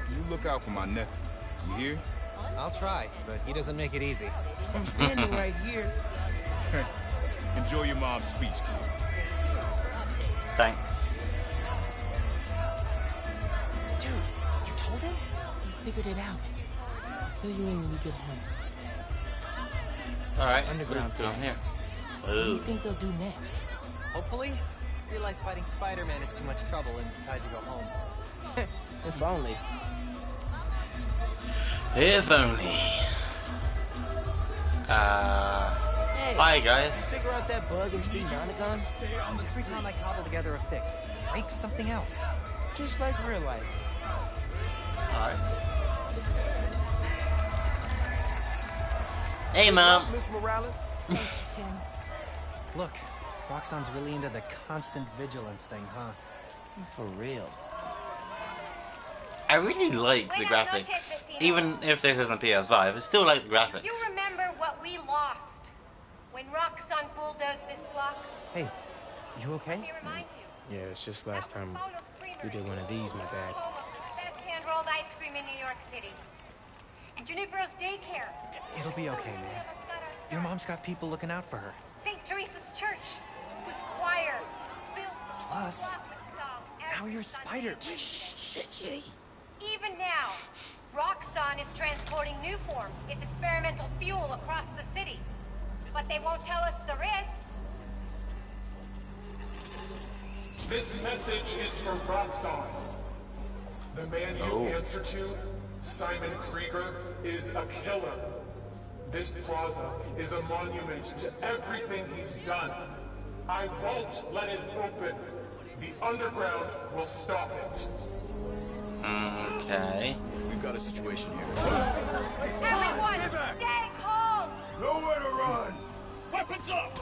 S11: You look out for my nephew. You hear?
S10: I'll try, but he doesn't make it easy.
S3: I'm standing right here.
S11: Enjoy your mom's speech, kid.
S1: Thanks.
S3: Dude, you told him? He figured it out. I'll fill you in when you get home.
S1: Alright,
S3: Underground
S1: down
S3: team.
S1: here.
S3: What do you think they'll do next?
S10: Hopefully, realize fighting Spider-Man is too much trouble and decide to go home.
S3: If only.
S1: If only.
S3: Hey,
S1: bye guys.
S3: Figure out that bug and speed Nonagon?
S10: Every time I cobble together a fix, it breaks something else.
S3: Just like real life.
S1: Alright. Hey, Mom.
S3: Miss Morales?
S13: Thank you, Tim.
S10: Look, Roxxon's really into the constant vigilance thing, huh?
S3: For real.
S1: I really like the graphics. Even if this isn't PS5, I still like the graphics.
S2: You remember what we lost when Roxxon bulldozed this block?
S10: Hey, you okay?
S2: Let me remind you.
S3: Yeah, it's just last time we did one of these, my bad.
S2: Best hand-rolled ice cream in New York City. And Junipero's daycare.
S10: It'll be okay, man. Your mom's got people looking out for her.
S2: St. Teresa's Church. Whose choir built
S10: Plus, now you're
S2: Spider.
S10: Spider.
S2: Even now, Roxxon is transporting Newform, its experimental fuel, across the city. But they won't tell us the risks.
S15: This message is for Roxxon. The man you answer to, Simon Krieger, is a killer. This plaza is a monument to everything he's done. I won't let it open. The underground will stop it.
S1: Okay.
S11: We've got a situation here.
S2: Everyone, stay calm!
S15: Nowhere to run! Weapons up!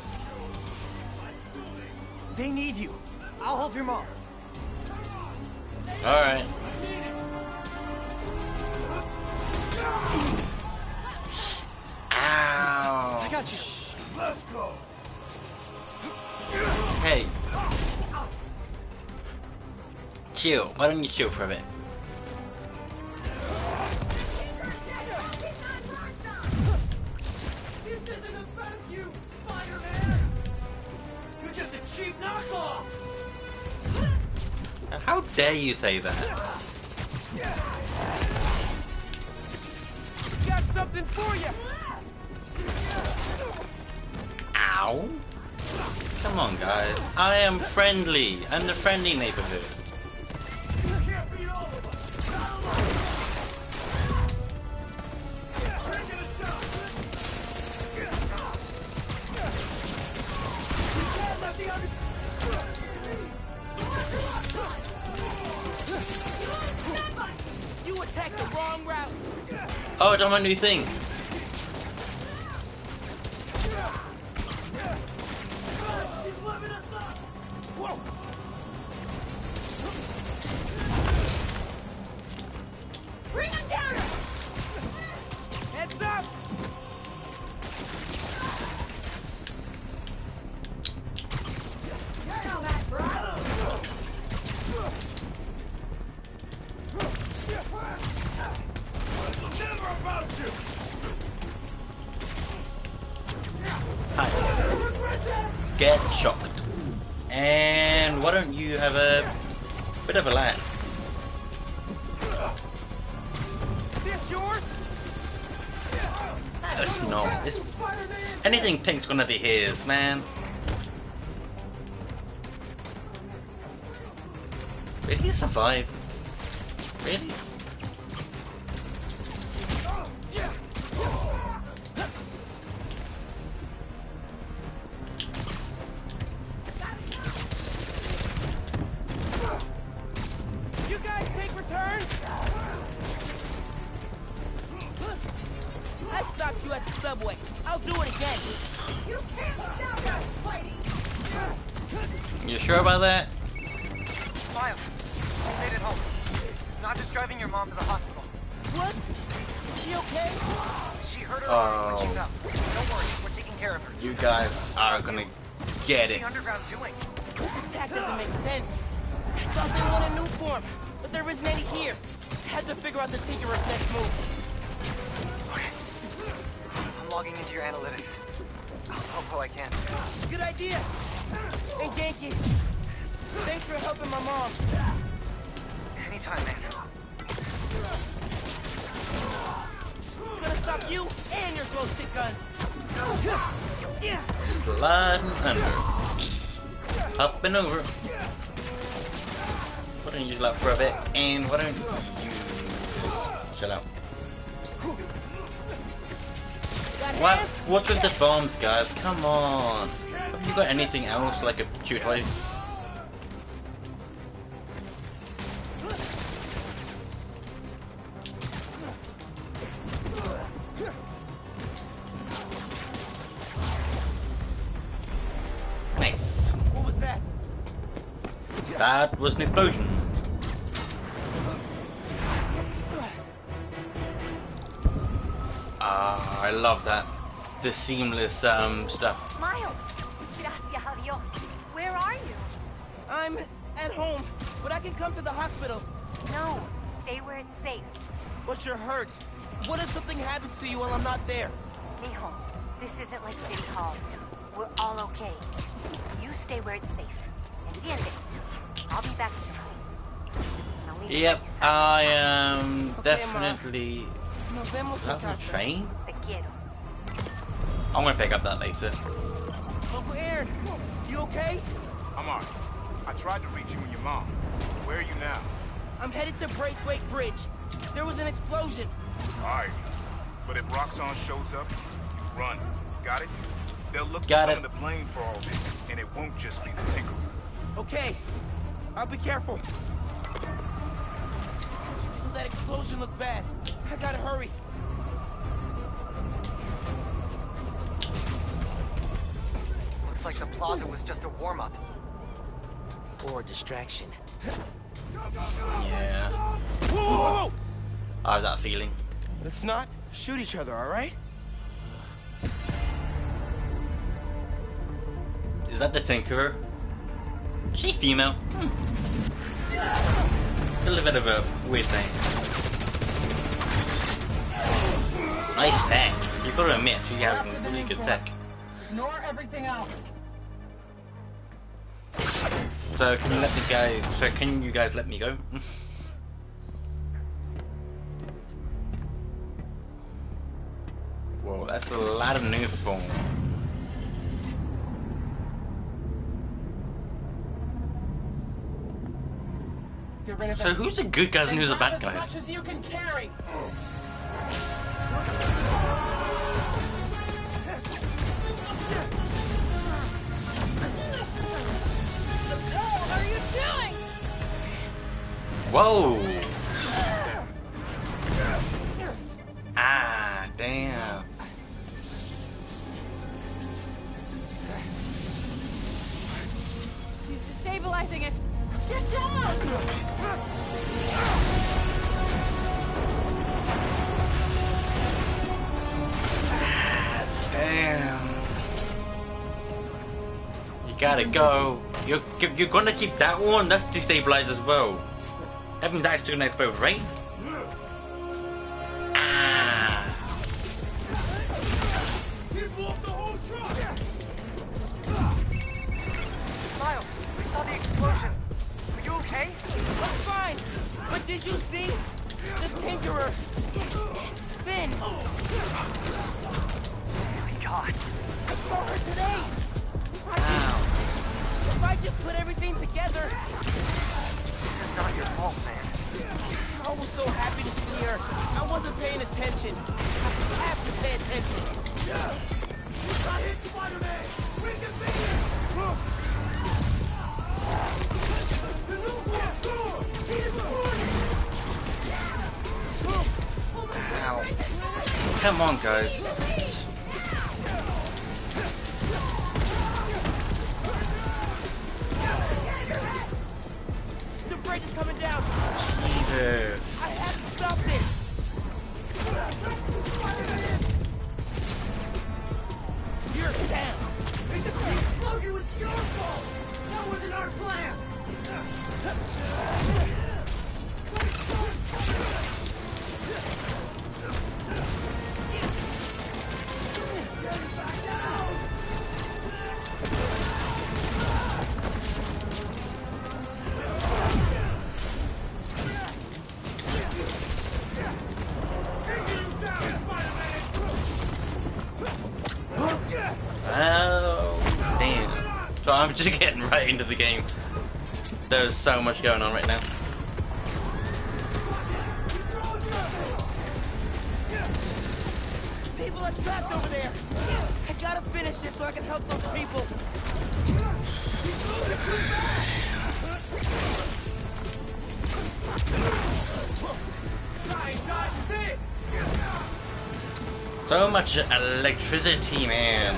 S10: They need you. I'll help your mom.
S1: Alright. Ow.
S10: I got you.
S15: Let's go!
S1: Hey. Chill. Why don't you chill for a bit?
S3: This isn't about you, Spider-Man! You're just a cheap knockoff!
S1: How dare you say that?
S3: Got something for you!
S1: Ow. Come on, guys. I am friendly. I'm the friendly neighborhood.
S3: You attacked the wrong route!
S1: Oh, it's on my new thing. get shocked. And why don't you have a bit of a laugh?
S3: This yours?
S1: No, it's not. Anything pink's gonna be his, man. Did he survive? Really?
S3: You guys take return? I stopped you at the subway. I'll do it again. You can't stop us fighting.
S1: You sure about that?
S12: Miles, I made it home. Not just driving your mom to the hospital.
S3: What? Is she okay?
S12: She hurt her arm when she fell. Don't worry, we're taking care of her.
S1: You guys are gonna get it.
S12: What's the underground doing?
S3: This attack doesn't make sense. I thought they wanted a new form, but there isn't any here. Had to figure out the Tinkerer's next move.
S12: Okay. I'm logging into your analytics. I'll help how I can.
S3: Good idea. And Genki, thanks for helping my mom.
S12: Anytime, man.
S3: Gonna stop you and your glow stick guns.
S1: Sliding under. Up and over. Why don't you chill out for a bit? And why don't you chill out? What's with the bombs, guys? Come on. Have you got anything else like a shoot with? Nice.
S3: What was that?
S1: That was an explosion. I love that. The seamless stuff.
S2: Miles, gracias a Dios. Where are you?
S3: I'm at home, but I can come to the hospital.
S2: No, stay where it's safe.
S3: But you're hurt. What if something happens to you while I'm not there?
S2: Mijo, this isn't like City Hall. We're all okay. You stay where it's safe. Entiende? I'll be back soon.
S1: Yep, I am definitely.
S3: Nos vemos
S1: Is
S3: en
S1: that the
S3: casa.
S1: train?
S2: Te quiero.
S1: I'm gonna pick up that later.
S3: Uncle Aaron, you okay?
S11: I'm alright. I tried to reach you and your mom. Where are you now?
S3: I'm headed to Braithwaite Bridge. There was an explosion.
S11: Alright. But if Roxxon shows up, you run. Got it? They'll look
S1: Got
S11: for
S1: it.
S11: someone to blame for all this, and it won't just be the Tinkerer.
S3: Okay, I'll be careful. That explosion looked bad. I gotta hurry.
S12: Looks like the plaza was just a warm-up.
S3: Or a distraction.
S1: Yeah.
S3: Whoa, whoa, whoa!
S1: I have that feeling.
S3: Let's not shoot each other, all right?
S1: Is that the Tinkerer? Is she female? Still a bit of a weird thing. Nice tech. You've got to admit, she has some really good tech.
S12: Ignore everything else.
S1: So can you let me go? So can you guys let me go? Whoa, that's a lot of new form. So who's the good guys and who's the bad guys?
S12: As much as you can carry.
S4: What are you doing?
S1: Whoa! Ah, damn.
S4: He's destabilizing it.
S12: Get down!
S1: Damn. You gotta go. You're gonna keep that one? That's destabilized as well. That means that's gonna explode, right? Ah.
S3: explosion. Are you okay? I'm fine. But did you see? The Tinkerer. Finn. Oh my God. I saw her today. If I just put everything together.
S12: It's not your fault, man.
S3: I was so happy to see her. I wasn't paying attention. I have to pay attention.
S6: You got hit, Spider-Man! We can see it!
S1: Ow. Come on, guys.
S3: The bridge is coming down.
S1: Jesus.
S3: I have to stop this. You're down.
S6: The explosion was your fault. That wasn't our plan.
S1: Oh, damn. So I'm just getting right into the game. There's so much going on right now.
S3: People are trapped over there. I gotta finish this so I can help those people.
S1: So much electricity, man.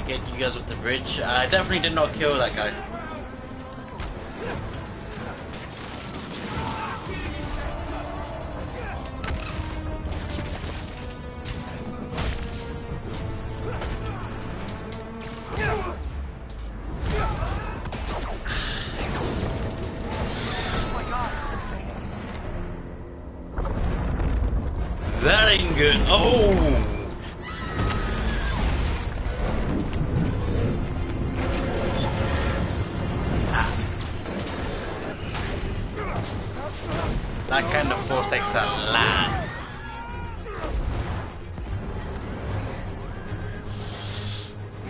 S1: Get you guys with the bridge. I definitely did not kill that guy. That ain't good. Oh! That kind of force takes a lot.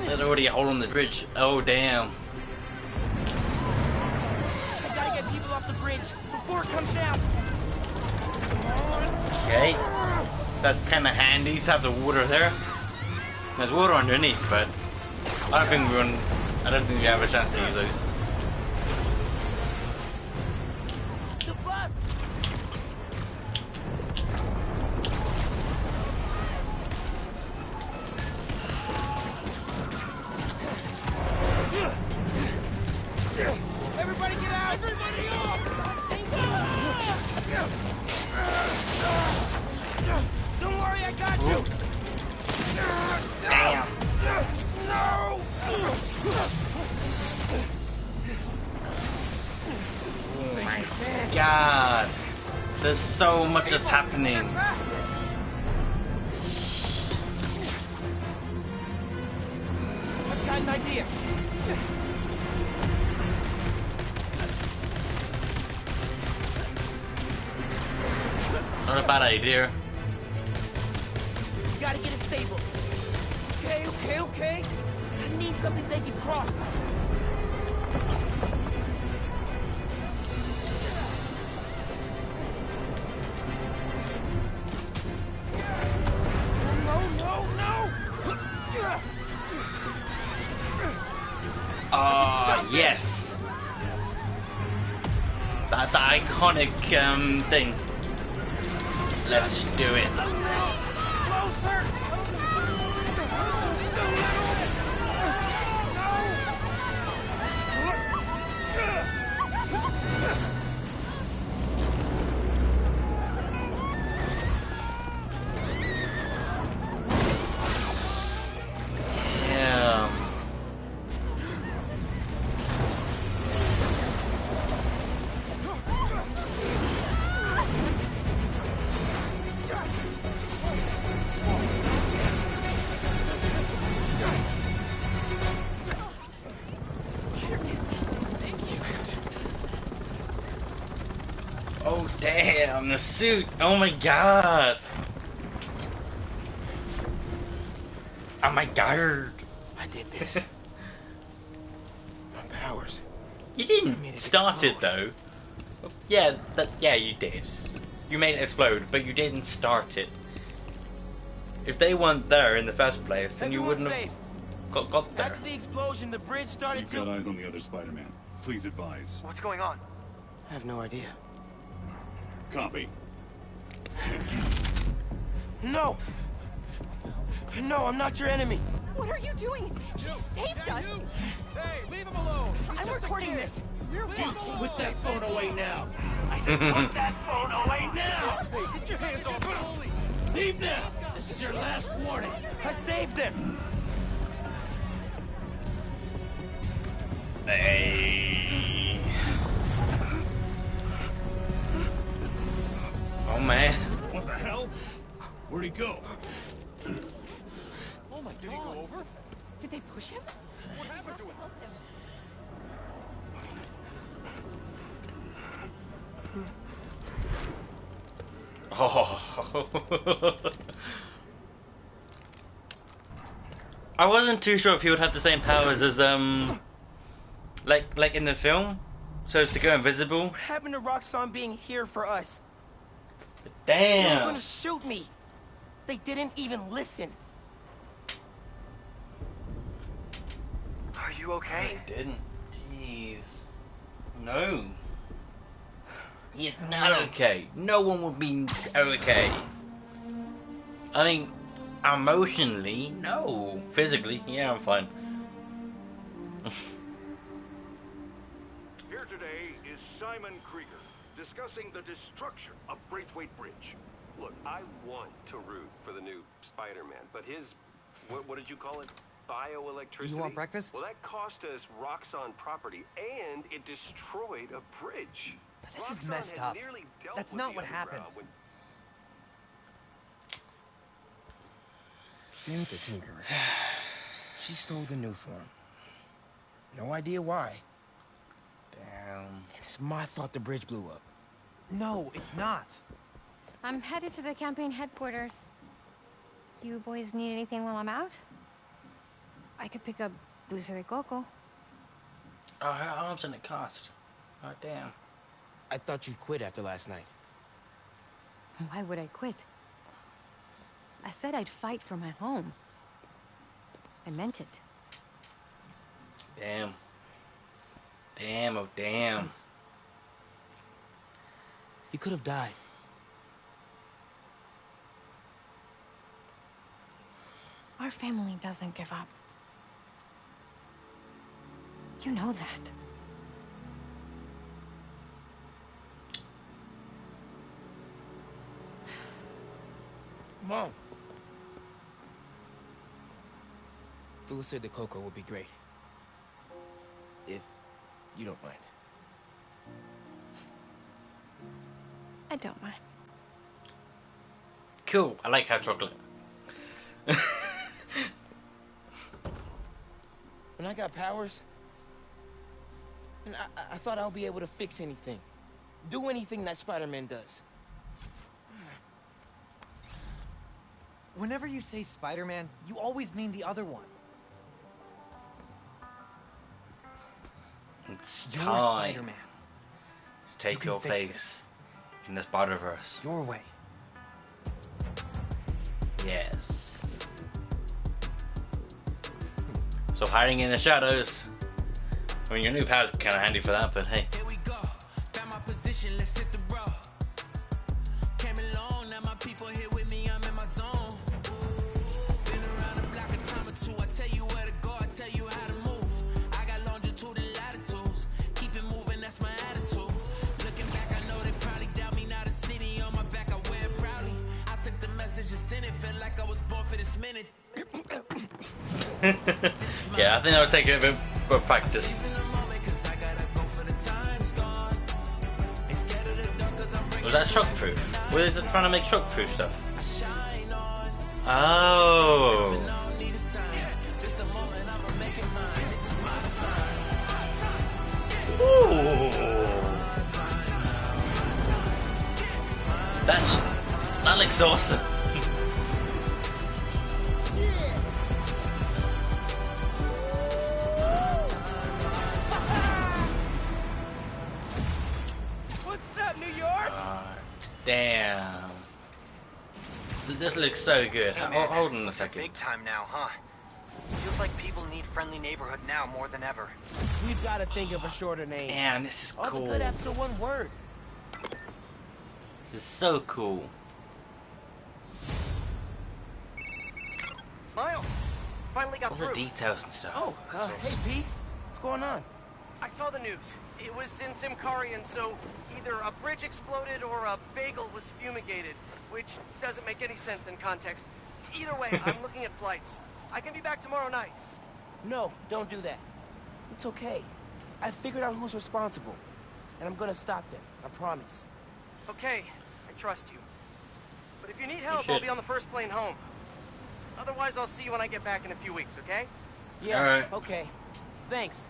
S1: There's already a hole on the bridge. Oh, damn.
S3: I gotta get people off the bridge before it comes down.
S1: Okay. That's kind of handy to have the water there. There's water underneath, but I don't think we have a chance to use those.
S3: Everybody get out! Everybody off! Don't worry, I got you!
S1: Damn.
S3: No!
S1: Oh my god. There's so much that's happening.
S3: I've got an idea.
S1: Not a bad idea.
S3: Gotta get it stable. Okay. I need something they can cross.
S1: Ah, yes. That's the iconic thing. Let's do it.
S3: Closer!
S1: I'm the suit. Oh my god. Oh my god.
S3: I did this. My powers.
S1: You didn't start it though. Yeah, yeah, you did. You made it explode, but you didn't start it. If they weren't there in the first place, then you wouldn't have got there.
S3: After the explosion, the bridge started
S16: You've got eyes on the other Spider-Man. Please advise.
S3: What's going on? I have no idea.
S16: Copy.
S3: No! No, I'm not your enemy.
S13: What are you doing? He saved us.
S6: Hey, leave him alone.
S13: I'm recording this. We're watching.
S6: Put that phone away now. I said put that phone away now. Hey, get your hands off the police. Leave now. This is your last warning.
S3: I saved him.
S1: Hey. Oh man.
S16: What the hell? Where'd he go?
S13: Oh my God. Did he go over? Did they push him?
S6: What happened to him?
S1: Oh. I wasn't too sure if he would have the same powers as like in the film, so as to go invisible.
S3: What happened to Roxxon being here for us?
S1: Damn.
S3: They were gonna shoot me. They didn't even listen. Are you okay?
S1: They didn't. Jeez. No. He's not okay. No one would be okay. I mean, emotionally, no. Physically, yeah, I'm fine.
S7: Here today is Simon Krieger, discussing the destruction of Braithwaite Bridge.
S17: Look, I want to root for the new Spider-Man, but his, what did you call it? Bioelectricity?
S10: You want breakfast?
S17: Well, that cost us Roxxon property, and it destroyed a bridge.
S10: This is
S17: Roxxon
S10: messed
S17: had
S10: up.
S17: nearly dealt
S10: That's
S17: with
S10: not
S17: the
S10: what happened.
S17: underground
S3: Ben's the tinkerer. She stole the new form. No idea why.
S1: Damn.
S3: And it's my fault the bridge blew up.
S10: No, it's not.
S18: I'm headed to the campaign headquarters. You boys need anything while I'm out? I could pick up dulce de coco.
S1: Oh, how much did it cost? Oh, damn.
S3: I thought you'd quit after last night.
S18: Why would I quit? I said I'd fight for my home. I meant it.
S1: Damn. Damn, oh damn.
S3: You could have died.
S18: Our family doesn't give up. You know that.
S3: Mom. Dulce de coco would be great. If you don't mind.
S18: I don't mind.
S1: Cool. I like hot chocolate.
S3: When I got powers, and I thought I'll be able to fix anything. Do anything that Spider-Man does.
S10: Whenever you say Spider-Man, you always mean the other one.
S1: It's
S10: You're
S1: time
S10: Spider-Man.
S1: to take your place in the Spider-Verse.
S10: Your way.
S1: Yes. So hiding in the shadows. I mean, your new powers kind of handy for that, but hey.
S19: Here we go. Found my position. Let's hit the road. Came along. Now my people here with me. I'm in my zone. Been around the block a time or two. I tell you where to go. I tell you how to move. I got longitude and latitudes. Keep it moving. That's my attitude. Looking back, I know they probably doubt me. Now the city on my back. I wear it proudly. I took the message and sent it. Felt like I was born for this minute.
S1: Yeah, I think I was taking a bit of practice. Was that shockproof? Was it trying to make shockproof stuff? Oh. Ooh. That looks awesome.
S3: What's up, New York?
S1: Damn. This looks so good.
S10: Hey, man,
S1: Hold on a
S10: looks like
S1: second.
S10: big time now, huh? Feels like people need friendly neighborhood now more than ever.
S3: We've got to think of a shorter name.
S1: Damn, this is
S3: All
S1: cool.
S3: the good apps are one word.
S1: This is so cool.
S8: Miles, finally got
S1: All
S8: through.
S1: the details and stuff.
S3: Oh, hey, Pete. What's going on?
S8: I saw the news. It was in Simkarian, so either a bridge exploded or a bagel was fumigated, which doesn't make any sense in context. Either way, I'm looking at flights. I can be back tomorrow night.
S3: No, don't do that. It's okay. I figured out who's responsible, and I'm gonna stop them. I promise.
S8: Okay, I trust you. But if you need help,
S1: should.
S8: I'll be on the first plane home. Otherwise, I'll see you when I get back in a few weeks, okay?
S3: Yeah,
S1: All right.
S3: okay. Thanks.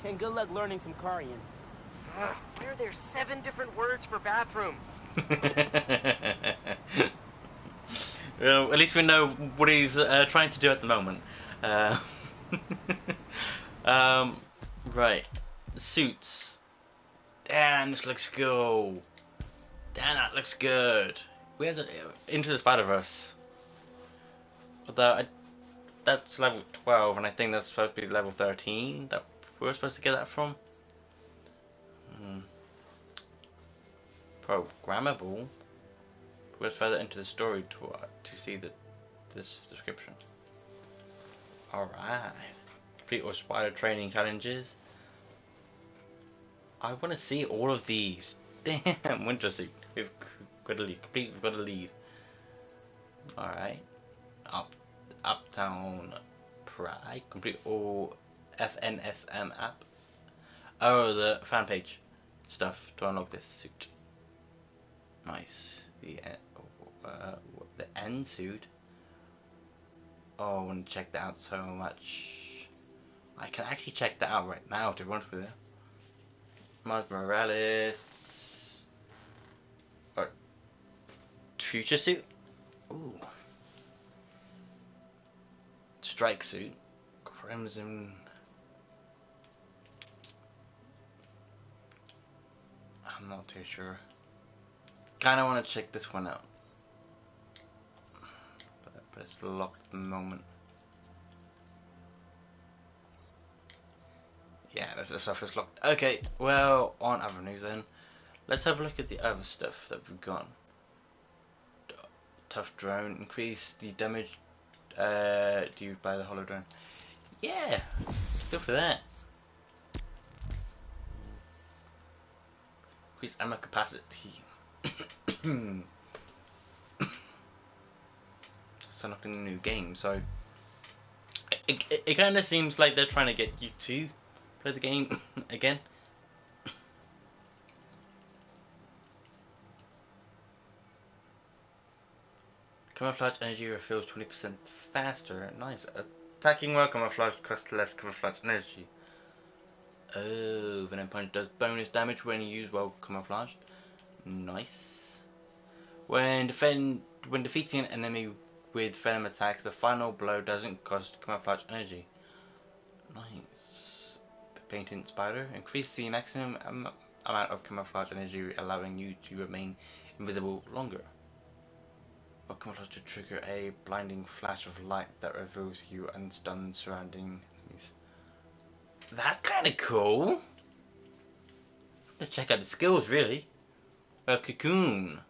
S3: And good luck learning some Karian.
S8: Why are there 7 different words for bathroom?
S1: Well, at least we know what he's trying to do at the moment. Right. Suits. Damn, this looks cool. Damn, that looks good. We have the Into the Spider-Verse. Although, that's level 12, and I think that's supposed to be level 13 that we're supposed to get that from. Programmable. We're further into the story to see this description. Alright. Complete all spider training challenges. I want to see all of these. Damn, Winter Suit. We've got a lead. Complete, we've got a lead. Alright. Uptown Pride. Complete all FNSM app. Oh, the fan page stuff to unlock this suit. Nice. The end suit. Oh, I want to check that out so much. I can actually check that out right now, to be honest with you. Miles Morales. Or future suit. Ooh. Strike suit. Crimson. I'm not too sure. Kinda want to check this one out. But it's locked at the moment. Yeah, the stuff is locked. Okay, well, on other news then. Let's have a look at the other stuff that we've got. Tough drone. Increase the damage due by the hollow drone. Yeah, let's go for that. Increase ammo capacity. So not in the new game, so it kind of seems like they're trying to get you to play the game again. Camouflage energy refills 20% faster. Nice. Attacking while camouflage costs less camouflage energy. Oh, Venom Punch does bonus damage when used while camouflaged. Nice. When defeating an enemy with Venom attacks, the final blow doesn't cost camouflage energy. Nice. Painting Spider. Increase the maximum amount of camouflage energy, allowing you to remain invisible longer. Or camouflage to trigger a blinding flash of light that reveals you and stuns surrounding enemies. That's kind of cool. Let's check out the skills, really. Cocoon.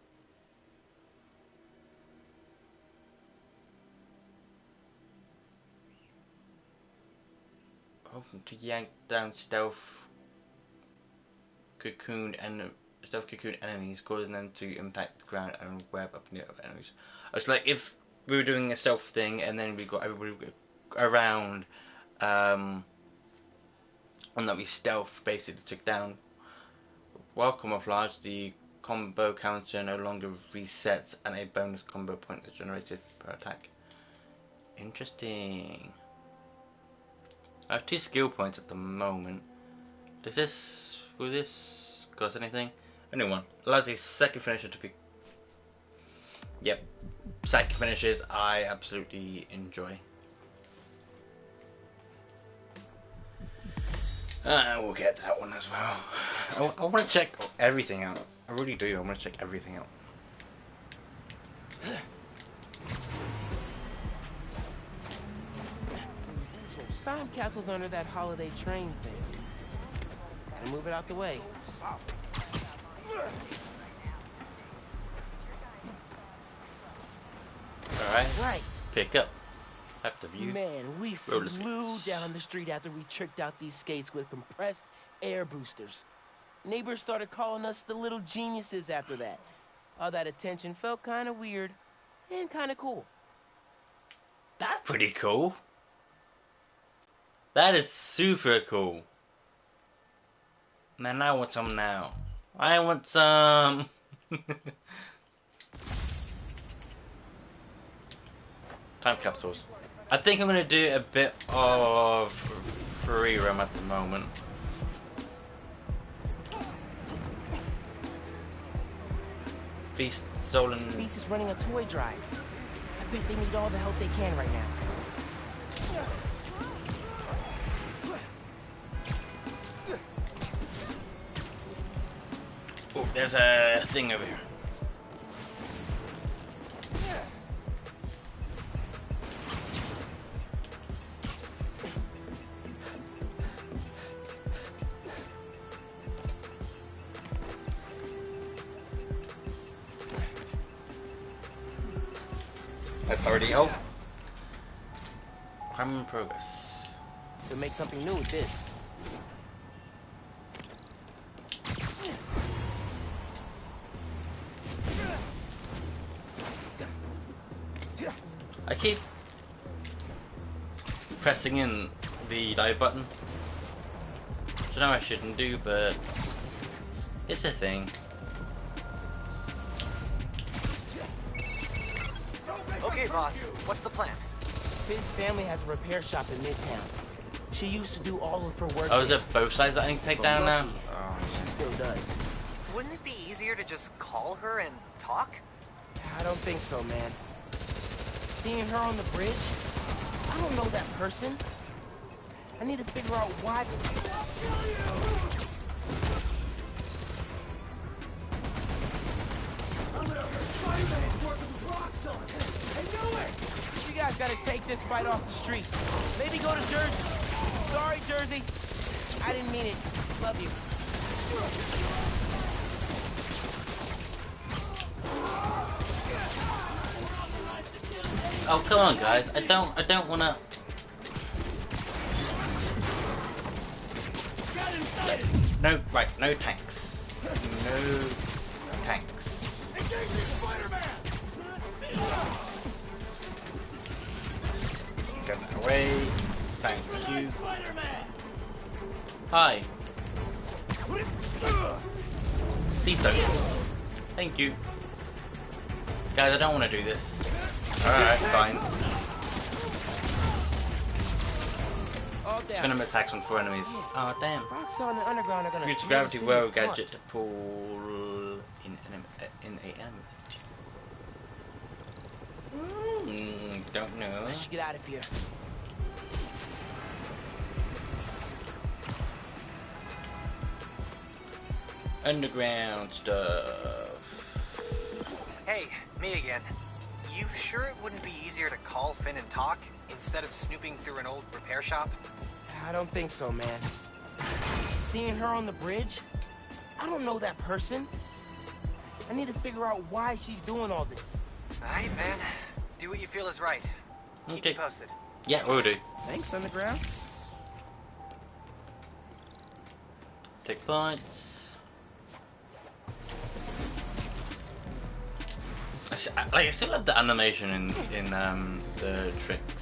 S1: Open to yank down stealth cocoon enemies, causing them to impact the ground and web up near other enemies. It's like if we were doing a stealth thing and then we got everybody around, and that we stealth basically took down. While camouflage, the combo counter no longer resets and a bonus combo point is generated per attack. Interesting. I have 2 skill points at the moment. Will this cost anything? Only 1. Allows a second finisher to be Yep. Psych finishes I absolutely enjoy. We'll get that one as well. I want to check everything out. I really do. I want to check everything out.
S3: Time capsule's under that holiday train thing. Gotta move it out the way.
S1: Alright.
S3: Right.
S1: Pick up. Have the view.
S3: Man, we
S1: Roller
S3: flew down the street after we tricked out these skates with compressed air boosters. Neighbors started calling us the little geniuses after that. All that attention felt kind of weird and kind of cool.
S1: That's pretty cool. That is super cool. Man, I want some now. I want some. Time capsules. I think I'm gonna do a bit of free roam at the moment. Feast stolen.
S3: Feast is running a toy drive. I bet they need all the help they can right now.
S1: Oh, there's a thing over here. That's already out. Crime in progress.
S3: Could make something new with this.
S1: I keep pressing in the dive button. Which I know I shouldn't do, but it's a thing.
S10: Okay, boss. What's the plan?
S3: Finn's family has a repair shop in Midtown. She used to do all of her work.
S1: Oh, is it both sides that I need to take down now?
S3: Oh. She still does.
S10: Wouldn't it be easier to just call her and talk?
S3: I don't think so, man. Seeing her on the bridge? I don't know that person. I need to figure out why. You guys gotta take this fight off the streets. Maybe go to Jersey. Sorry, Jersey. I didn't mean it. Love you.
S1: Oh, come on, guys. I don't wanna. No, right, no tanks. No tanks. Get that away. Thank you. Hi. Please don't. Thank you. Guys, I don't want to do this. Alright, fine.
S3: Oh, damn.
S1: Venom attacks on 4 enemies. Oh, damn.
S3: Roxxon and Underground are gonna
S1: Use the
S3: tear
S1: gravity
S3: city
S1: well
S3: apart.
S1: gadget to pull in 8 enemies. Don't know.
S3: I should get out of here.
S1: Underground stuff.
S10: Hey, me again. You sure it wouldn't be easier to call Finn and talk instead of snooping through an old repair shop?
S3: I don't think so, man. Seeing her on the bridge? I don't know that person. I need to figure out why she's doing all this.
S10: Alright, man. Do what you feel is right. Keep me posted.
S1: Yeah, we'll do.
S3: Thanks, Underground.
S1: Take points. I still love the animation in the tricks.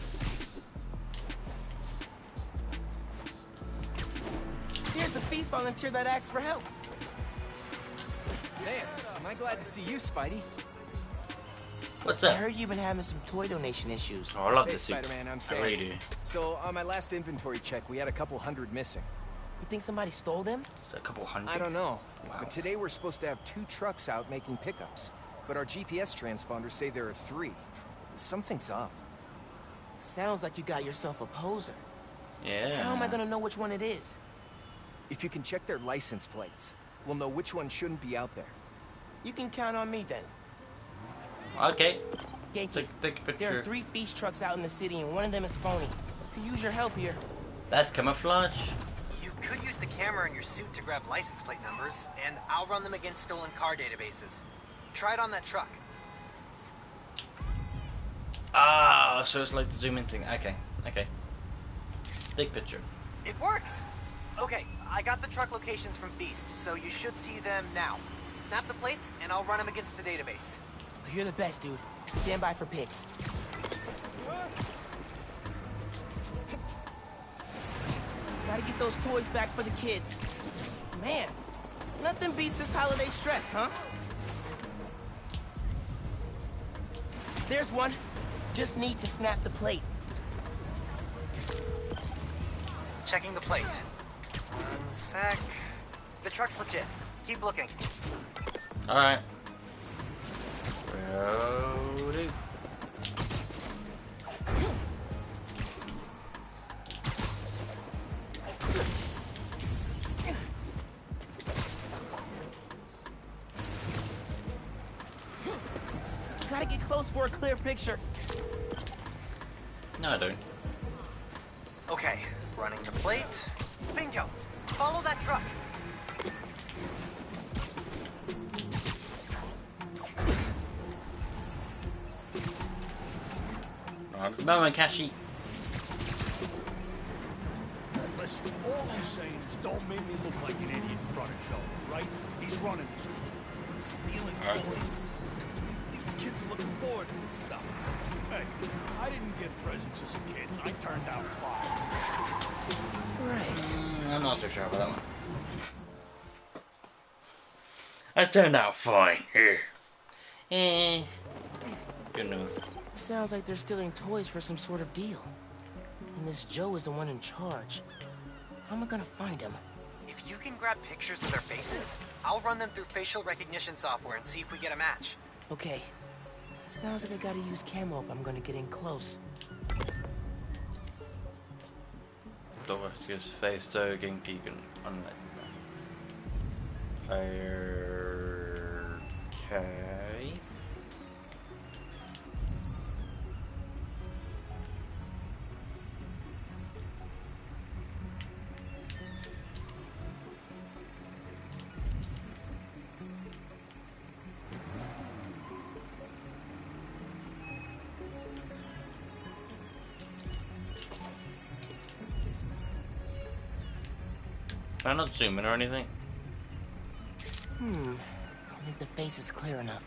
S3: Here's the Feast volunteer that asked for help.
S20: Man, am I glad to see you, Spidey.
S1: What's
S3: I
S1: up?
S3: heard you've been having some toy donation issues.
S1: Oh, I love
S20: Hey,
S1: this suit.
S20: Spider-Man, I'm
S1: I
S20: Sam.
S1: really do.
S20: So, on my last inventory check, we had a couple hundred missing.
S3: You think somebody stole them?
S1: It's a couple hundred.
S20: I don't know.
S1: Wow.
S20: But today we're supposed to have 2 trucks out making pickups. but our GPS transponders say there are 3. Something's up.
S3: Sounds like you got yourself a poser.
S1: Yeah.
S3: How am I gonna know which one it is?
S20: If you can check their license plates, we'll know which one shouldn't be out there.
S3: You can count on me then.
S1: Okay.
S3: Genki,
S1: Take a picture.
S3: there are 3 feast trucks out in the city and one of them is phony. Could use your help here.
S1: That's camouflage.
S10: You could use the camera in your suit to grab license plate numbers, and I'll run them against stolen car databases. Try it on that truck.
S1: Ah, so it's like the zoom in thing. Okay, okay. Take picture.
S10: It works! Okay, I got the truck locations from Feast, so you should see them now. Snap the plates, and I'll run them against the database.
S3: You're the best, dude. Stand by for pics. Gotta get those toys back for the kids. Man, nothing beats this holiday stress, huh? There's one. Just need to snap the plate.
S10: Checking the plate. 1 sec. The truck's legit. Keep looking.
S1: Alright. Reloading.
S3: Gotta get close for a clear picture.
S1: No, I don't.
S10: Okay, running the plate. Bingo! Follow that truck.
S1: Moment, Kashi.
S16: Listen, all I'm saying is don't make me look like an idiot in front of Joe, right? He's running this. Stealing toys. These kids are looking forward to this stuff. Hey, I didn't get presents as a kid. I turned out fine.
S3: Right.
S1: I'm not so sure about that one. I turned out fine. Good news.
S3: Sounds like they're stealing toys for some sort of deal. And this Joe is the one in charge. How am I gonna find him?
S10: If you can grab pictures of their faces, I'll run them through facial recognition software and see if we get a match.
S3: Okay. Sounds like I gotta use camo if I'm gonna get in close.
S1: Door's face so Genki can unlike that. Okay. Can I not zoom in or anything?
S3: I don't think the face is clear enough.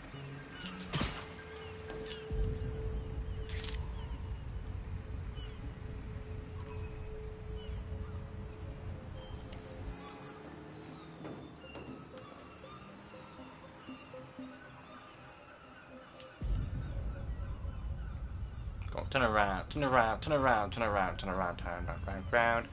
S1: Go on, turn around, turn around, turn around, turn around, turn around, turn around, round.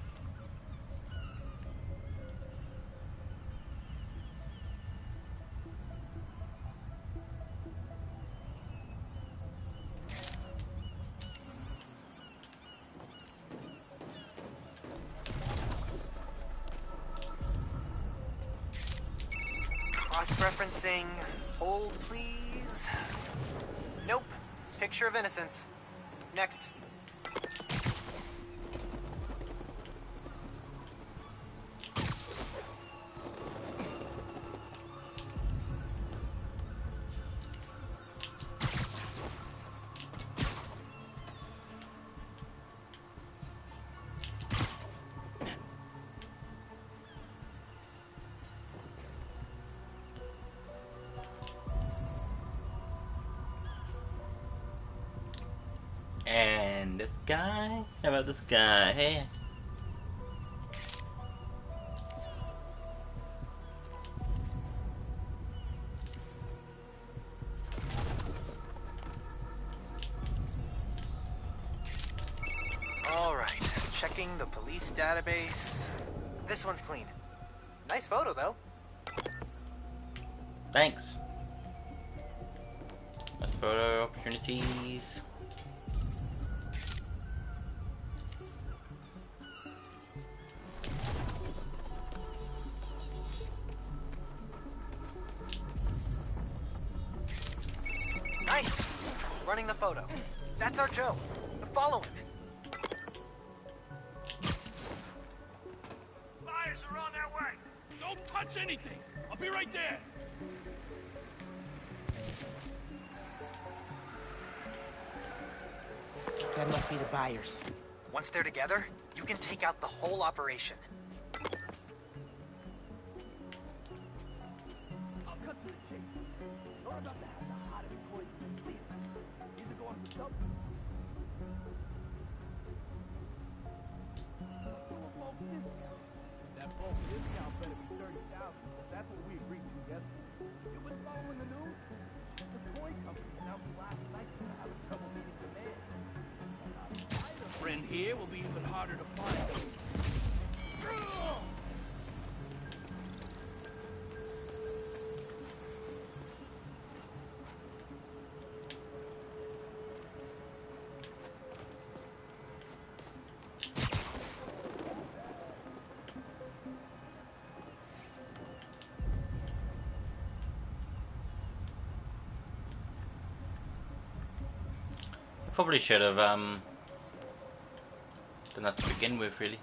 S10: Cross-referencing. Hold, please. Nope. Picture of innocence. Next.
S1: And this guy? How about this guy? Hey.
S10: All right. Checking the police database. This one's clean. Nice photo, though.
S1: Thanks. Photo opportunities.
S10: Nice! Running the photo. That's our Joe. Follow him.
S16: Fires are on their way. Don't touch anything. I'll be right there.
S3: That must be the buyers.
S10: Once they're together, you can take out the whole operation.
S16: I'll cut to the chase. You're about to have the hottest toys in the city. Need to go on the sub. That bulk discount better be 30,000. That's what we agreed to yesterday. You been following the news? The toy company announced last night they're having trouble meeting demand. A friend here will be even harder to find.
S1: Probably should have done that to begin with, really.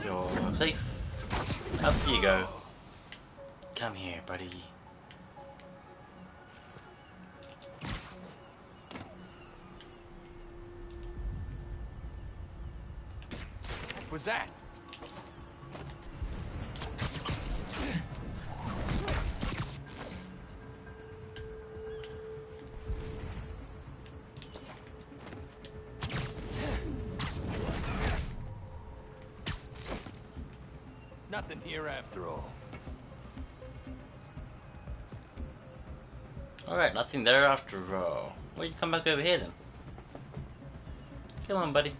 S1: You're safe. Up you go. Come here, buddy.
S16: Was that? Nothing here after all.
S1: Alright, nothing there after all. Why'd you come back over here then? Come on, buddy.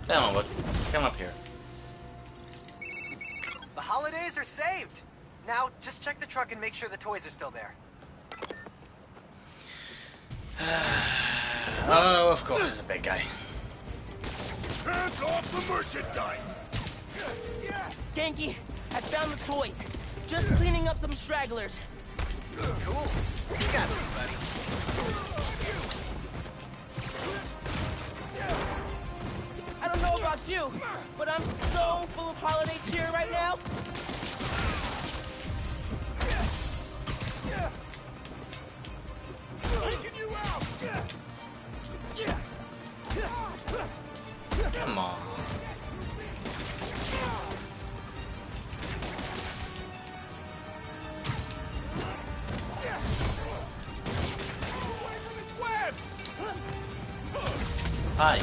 S1: Come on, bud. Come up here.
S10: The holidays are saved! Now, just check the truck and make sure the toys are still there.
S1: Oh, of course, there's a big guy.
S16: Hands off the merchandise!
S3: Genki, I found the toys. Just cleaning up some stragglers.
S10: Cool. You got this, buddy.
S3: I don't know about you, but I'm so full of holiday cheer right now.
S16: Taking you out!
S1: Come on. Hi.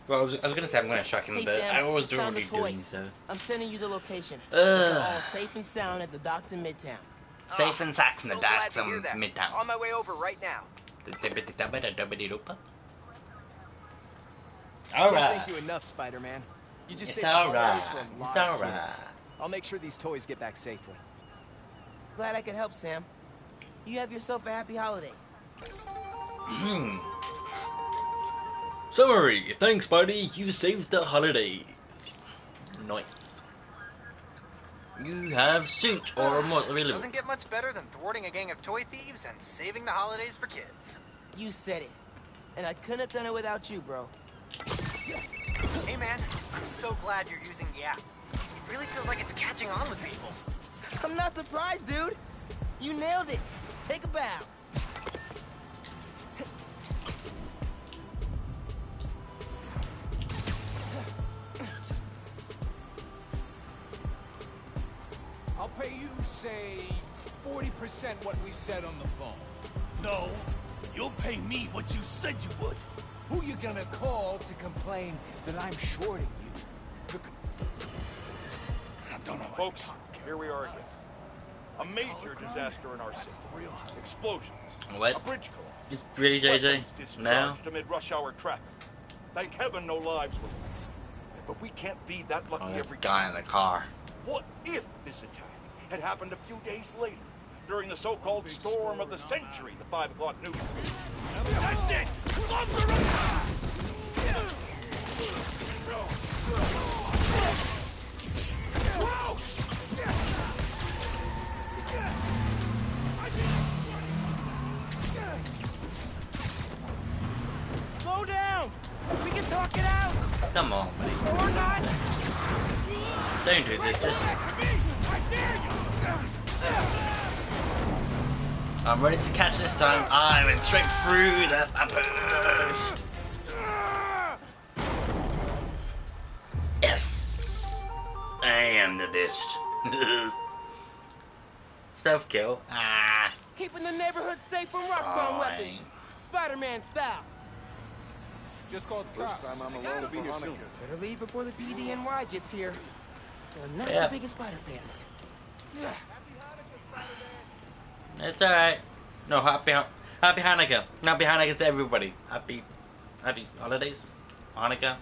S1: Well, I was gonna say I'm gonna shock him,
S3: Hey,
S1: but
S3: Sam,
S1: I always do
S3: found
S1: what
S3: the
S1: we're doing,
S3: toys.
S1: so.
S3: I'm sending you the location. They're all safe and sound at the docks in Midtown.
S1: Safe and sound in the
S10: So glad
S1: docks
S10: to
S1: in
S10: hear that.
S1: Midtown.
S10: On my way over right now.
S20: Can't
S1: Alright.
S20: thank you enough, Spider-Man. You just
S1: It's
S20: saved the holidays
S1: alright.
S20: for a lot
S1: It's
S20: of
S1: alright.
S20: kids. I'll make sure these toys get back safely.
S3: Glad I could help, Sam. You have yourself a happy holiday.
S1: Summary. Thanks, buddy. You saved the holiday. Nice. You have suit or more available.
S10: Doesn't get much better than thwarting a gang of toy thieves and saving the holidays for kids.
S3: You said it. And I couldn't have done it without you, bro.
S10: Hey man, I'm so glad you're using the app. It really feels like it's catching on with people.
S3: I'm not surprised, dude. You nailed it. Take a bow.
S16: I'll pay you, say, 40% what we said on the phone. No, you'll pay me what you said you would. Who you gonna call to complain that I'm shorting you? Look,
S7: Folks, here we are again. A major disaster in our city. Explosions.
S1: What?
S7: A bridge collapse.
S1: It's really JJ?
S7: Weapons discharged
S1: Now?
S7: amid rush hour traffic. Thank heaven no lives were lost. But we can't be that lucky every
S1: guy in the car.
S7: What if this attack had happened a few days later, during the so-called storm of the century, the 5 o'clock news?
S6: That's it!
S3: Slow down! We can talk it out!
S1: Come on, buddy.
S3: Or not!
S1: Don't do this. Just... I'm ready to catch this time. I went straight through that burst. Yes. I am the best. Self kill. Ah.
S3: Keeping the neighborhood safe from Roxxon weapons. Spider-Man style.
S11: Just called the cops. First time I'm alone to be here soon.
S3: Better leave before the PDNY gets here. They're not
S1: Yeah.
S3: the biggest Spider fans.
S1: It's alright. No, happy Hanukkah. Happy Hanukkah to everybody. Happy holidays. Hanukkah.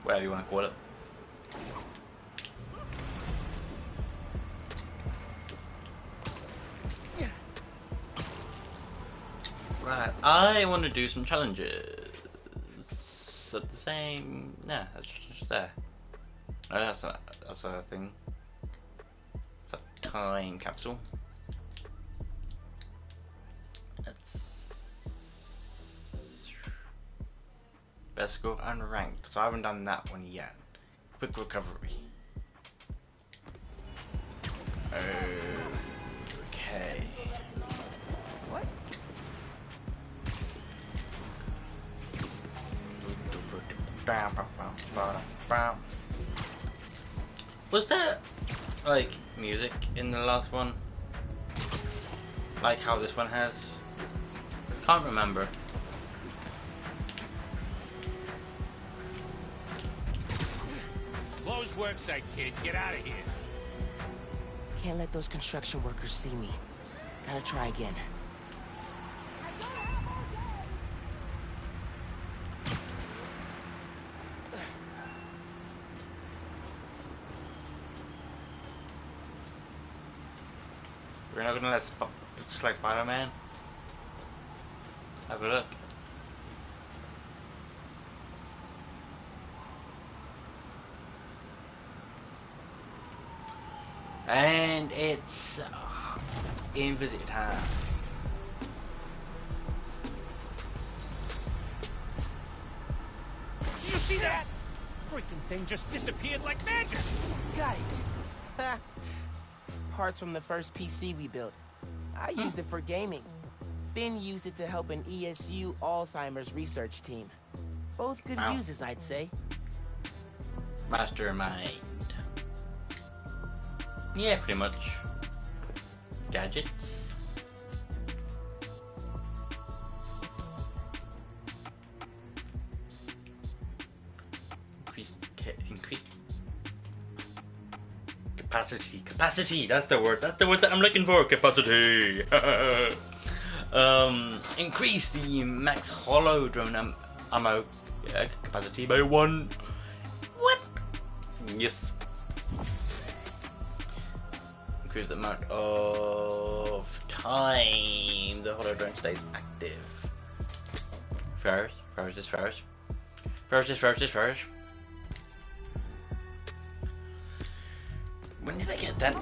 S1: Whatever you want to call it. Right, I want to do some challenges. At the same, nah, that's just there. No, that's a thing. It's a time capsule. Best score unranked, so I haven't done that one yet. Quick recovery. Okay.
S3: What?
S1: Was there like music in the last one? Like how this one has? Can't remember.
S6: Closed worksite, kid. Get out of here.
S3: Can't let those construction workers see me. Gotta try again.
S1: We're not gonna let looks like Spider-Man. Have a look. And it's in visit time.
S6: Did you see that? Freaking thing just disappeared like magic.
S3: Got it. Parts from the first PC we built. I used it for gaming. Finn used it to help an ESU Alzheimer's research team. Both good uses, I'd say.
S1: Mastermind. Yeah, pretty much. Gadgets. Increased capacity. That's the word that I'm looking for. Capacity. Increase the max hollow drone ammo capacity by 1. What? Yes. Increase the amount of time the hollow drone stays active. First. When did I get that?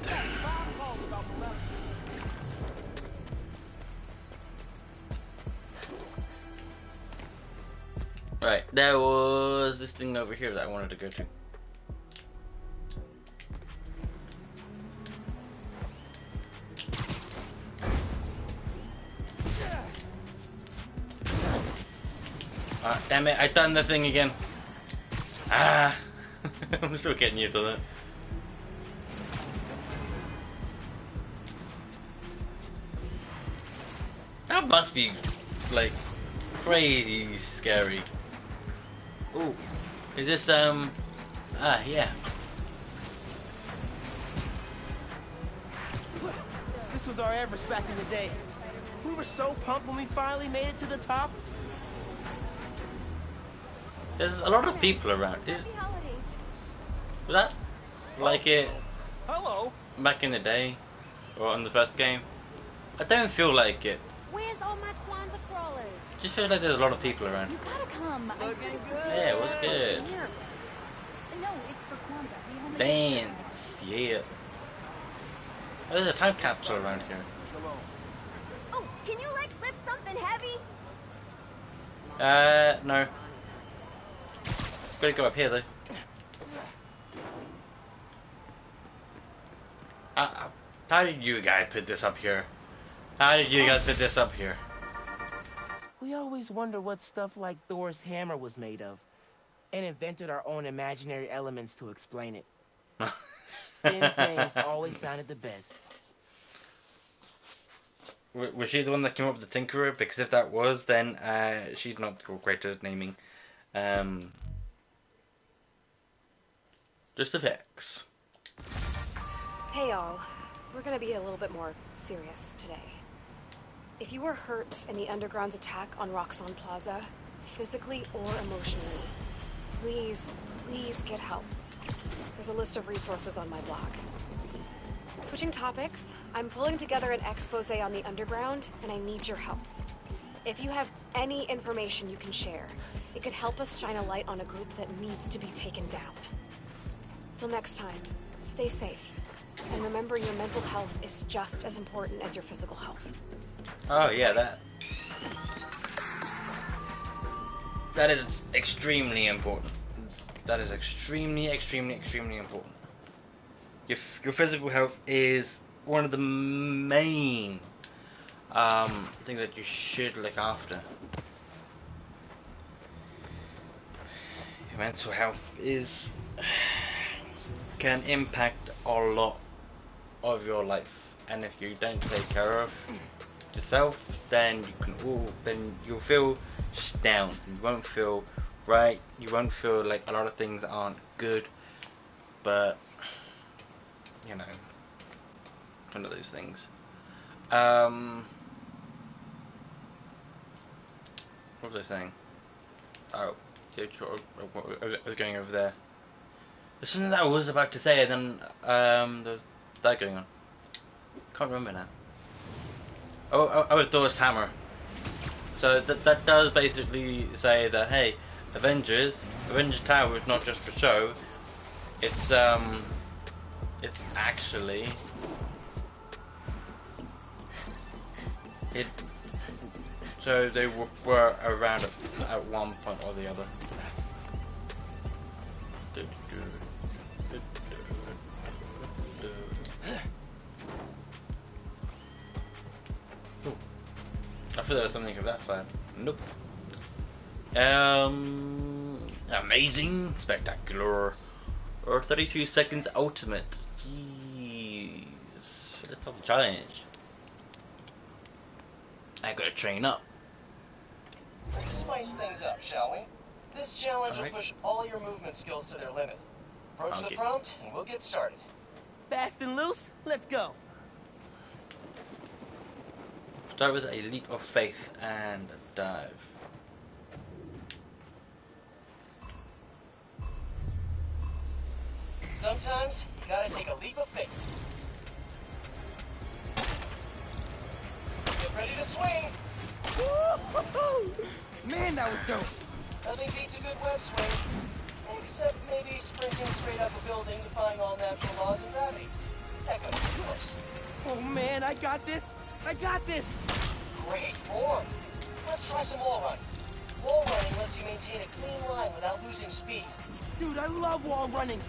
S1: Right, there was this thing over here that I wanted to go to. Damn it, I done the thing again. Ah, I'm still getting used to that. That must be, like, crazy scary. Ooh, is this, yeah.
S3: This was our Everest back in the day. We were so pumped when we finally made it to the top.
S1: There's a lot of people around. Was that like it back in the day, or on the first game? I don't feel like it.
S14: Where's all my Kwanzaa crawlers?
S1: Just feel like there's a lot of people around.
S14: You gotta come.
S13: Looking good.
S1: Yeah, it was good.
S14: Here. No, it's for Kwanzaa. We only
S1: Dance, yeah. Oh, there's a time capsule around here.
S14: Oh, can you like lift something heavy?
S1: No. Gotta go up here though. How did you guys put this up here? How did you guys put this up here?
S3: We always wonder what stuff like Thor's hammer was made of, and invented our own imaginary elements to explain it. Finn's names always sounded the best.
S1: Was she the one that came up with the Tinkerer? Because if that was, then she's not great at naming. Just effects.
S2: Hey y'all, we're gonna be a little bit more serious today. If you were hurt in the Underground's attack on Roxxon Plaza, physically or emotionally, please get help. There's a list of resources on my blog. Switching topics, I'm pulling together an expose on the Underground, and I need your help. If you have any information you can share, it could help us shine a light on a group that needs to be taken down. Till next time, stay safe. And remember, your mental health is just as important as your physical health.
S1: Oh yeah, that is extremely important. That is extremely important. Your physical health is one of the main things that you should look after. Your mental health can impact a lot of your life, and if you don't take care of yourself, then you'll feel just down. You won't feel right. You won't feel like a lot of things aren't good, but you know, one of those things. What was I saying? Oh, I was going over there. There's something that I was about to say, and then there was that going on. Can't remember now. Oh, Thor's hammer. So that does basically say that, hey, Avengers Tower is not just for show. It's actually so they were around at one point or the other. I thought there was something of that side. Nope. Amazing, spectacular, or 32 seconds ultimate. Jeez, let's have a challenge. I gotta train up.
S8: Let's spice things up, shall we? This challenge will push all your movement skills to their limit. Approach the prompt, and we'll get started.
S3: Fast and loose, let's go.
S1: Start with a leap of faith and dive.
S8: Sometimes you gotta take a leap of faith. Get ready to swing.
S3: Man, that was dope.
S8: Nothing beats a good web swing, except maybe sprinting straight up a building, defying all natural laws of gravity. That goes too close.
S3: Oh man, I got this. I got this.
S8: Great form. Let's try some wall running. Wall running lets you maintain a clean line without losing speed.
S3: Dude, I love wall running.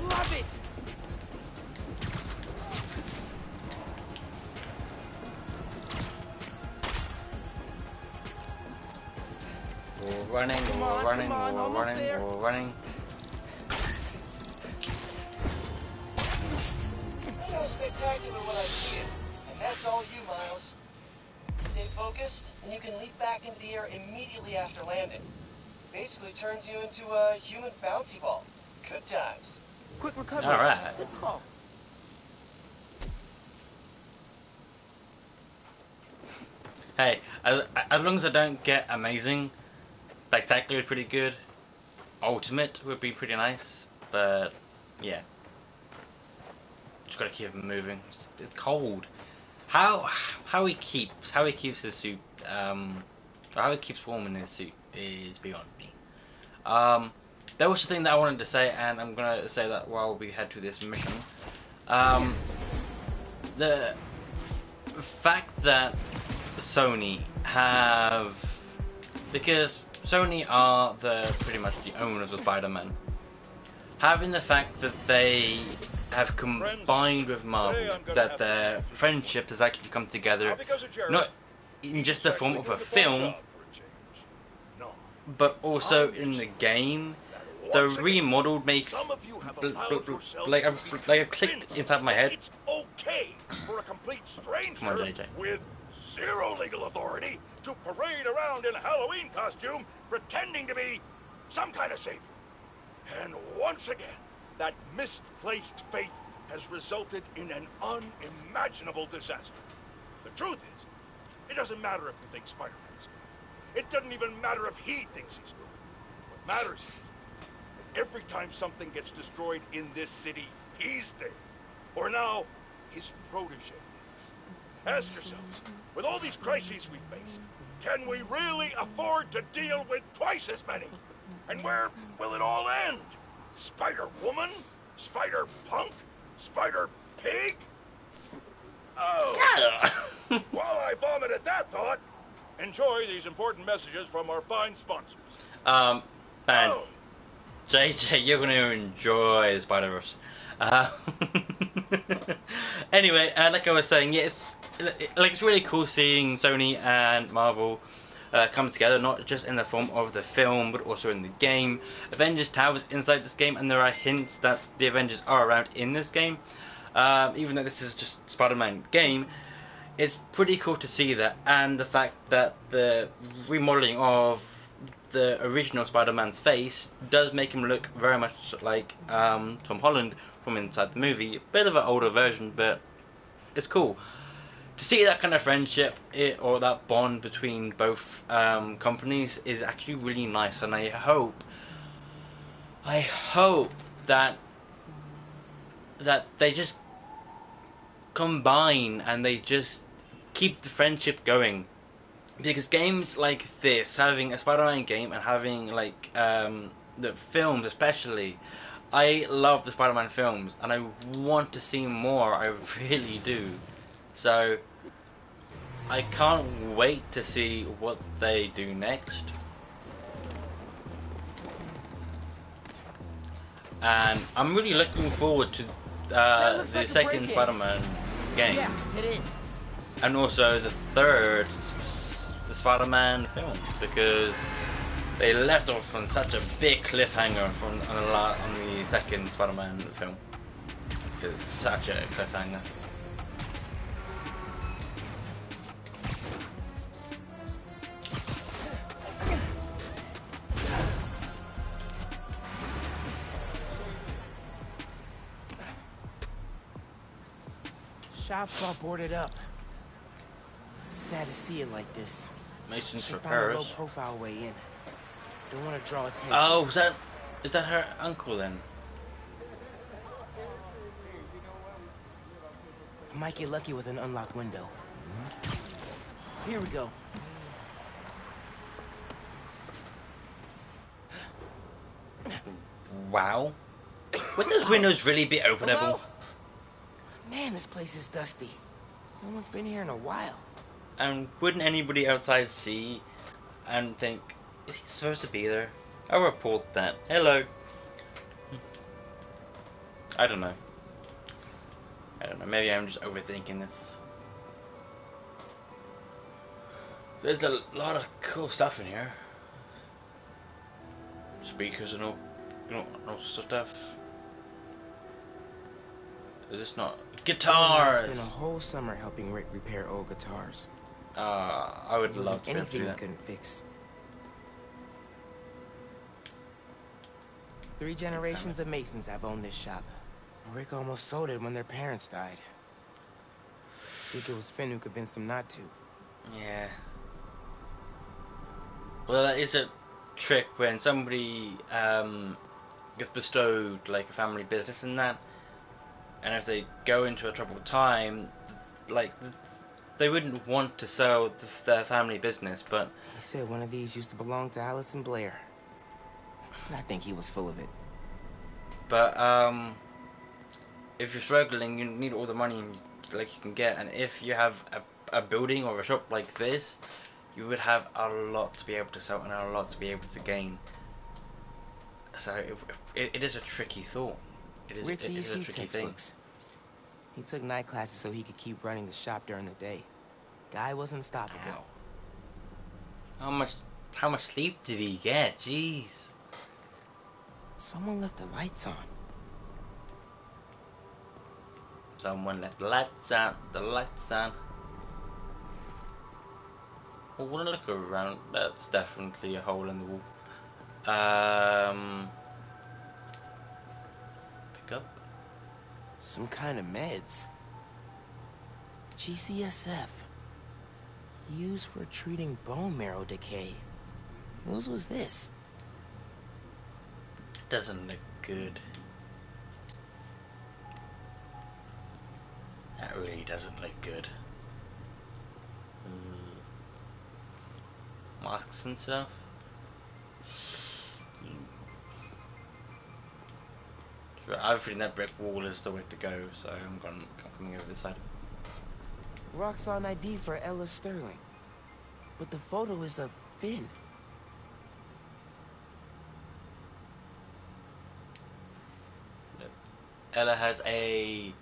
S3: Love it.
S1: We're running, we're running, we're running, we're running.
S8: I know spectacular when I see it, and that's all you, Miles. Stay focused, and you can leap back into the air immediately after landing. Basically turns you into a human bouncy ball. Good times.
S3: Quick recovery.
S1: All right.
S3: Good call.
S1: Hey, as long as I don't get amazing, spectacular is pretty good. Ultimate would be pretty nice, but yeah, just gotta keep it moving. It's cold. How he keeps his suit or how he keeps warm in his suit is beyond me. There was a thing that I wanted to say, and I'm gonna say that while we head to this mission. The fact that Sony have, because Sony are pretty much the owners of Spider-Man, having the fact that they have combined with Marvel, that their friendship has actually come together, not in just the form of a film, but also in the game. The remodeled makes like a clicked inside my head.
S7: It's okay for a complete stranger
S1: Come on, JJ.
S7: with zero legal authority to parade around in a Halloween costume pretending to be some kind of savior. And once again, that misplaced faith has resulted in an unimaginable disaster. The truth is, it doesn't matter if you think Spider-Man is good. It doesn't even matter if he thinks he's good. What matters is, every time something gets destroyed in this city, he's there. Or now, his protege is. Ask yourselves, with all these crises we've faced, can we really afford to deal with twice as many? And where will it all end? Spider-Woman? Spider-Punk? Spider-Pig? Oh! While I vomit at that thought, enjoy these important messages from our fine sponsors.
S1: Man. JJ, you're gonna enjoy the Spider-Verse. Anyway, like I was saying, yeah, it's really cool seeing Sony and Marvel come together, not just in the form of the film, but also in the game. Avengers Tower is inside this game, and there are hints that the Avengers are around in this game. Even though this is just Spider-Man game, it's pretty cool to see that, and the fact that the remodeling of the original Spider-Man's face does make him look very much like Tom Holland from inside the movie. A bit of an older version, but it's cool to see that kind of friendship or that bond between both companies is actually really nice, and I hope that they just combine and they just keep the friendship going. Because games like this, having a Spider-Man game and having like the films especially, I love the Spider-Man films and I want to see more, I really do. So I can't wait to see what they do next. And I'm really looking forward to the second Spider-Man game.
S3: Yeah, it is.
S1: And also the third Spider-Man film, because they left off on such a big cliffhanger on the second Spider-Man film. It's such a cliffhanger.
S3: Shop's all boarded up. Sad to see it like this.
S1: Masons for
S3: Find a
S1: Paris.
S3: low-profile way in. Don't want to draw attention.
S1: Oh, is that her uncle then?
S3: I might get lucky with an unlocked window. Here we go.
S1: Wow. Would those windows really be openable?
S3: Hello? Man, this place is dusty. No one's been here in a while.
S1: And wouldn't anybody outside see and think, is he supposed to be there? I'll report that. Hello. I don't know. Maybe I'm just overthinking this. There's a lot of cool stuff in here. Speakers and all stuff. Is this not guitars?
S3: I spent a whole summer helping Rick repair old guitars.
S1: I would love to be able to do
S3: anything he
S1: that.
S3: couldn't fix. 3 generations of Masons have owned this shop. Rick almost sold it when their parents died. I think it was Finn who convinced him not to.
S1: Yeah. Well, that is a trick when somebody gets bestowed like a family business and that, and if they go into a troubled time, like they wouldn't want to sell their family business, but
S3: He said one of these used to belong to Allison Blair. And I think he was full of it.
S1: But if you're struggling, you need all the money like you can get, and if you have a building or a shop like this, you would have a lot to be able to sell and a lot to be able to gain. So it is a tricky thought. It is,
S3: Rick's
S1: it is a
S3: ESU
S1: tricky
S3: textbooks.
S1: thing.
S3: He took night classes so he could keep running the shop during the day. Guy was unstoppable.
S1: Ow. How much sleep did he get? Jeez.
S3: Someone left the lights on.
S1: Someone left the lights on. The lights on. Well, we'll look around. That's definitely a hole in the wall. Pick up.
S3: Some kind of meds. GCSF. Used for treating bone marrow decay. Whose was this?
S1: Doesn't look good. That really doesn't look good. Masks and stuff. I think that brick wall is the way to go, so I'm coming over this side.
S3: Roxxon ID for Ella Sterling. But the photo is of Finn.
S1: Ella has a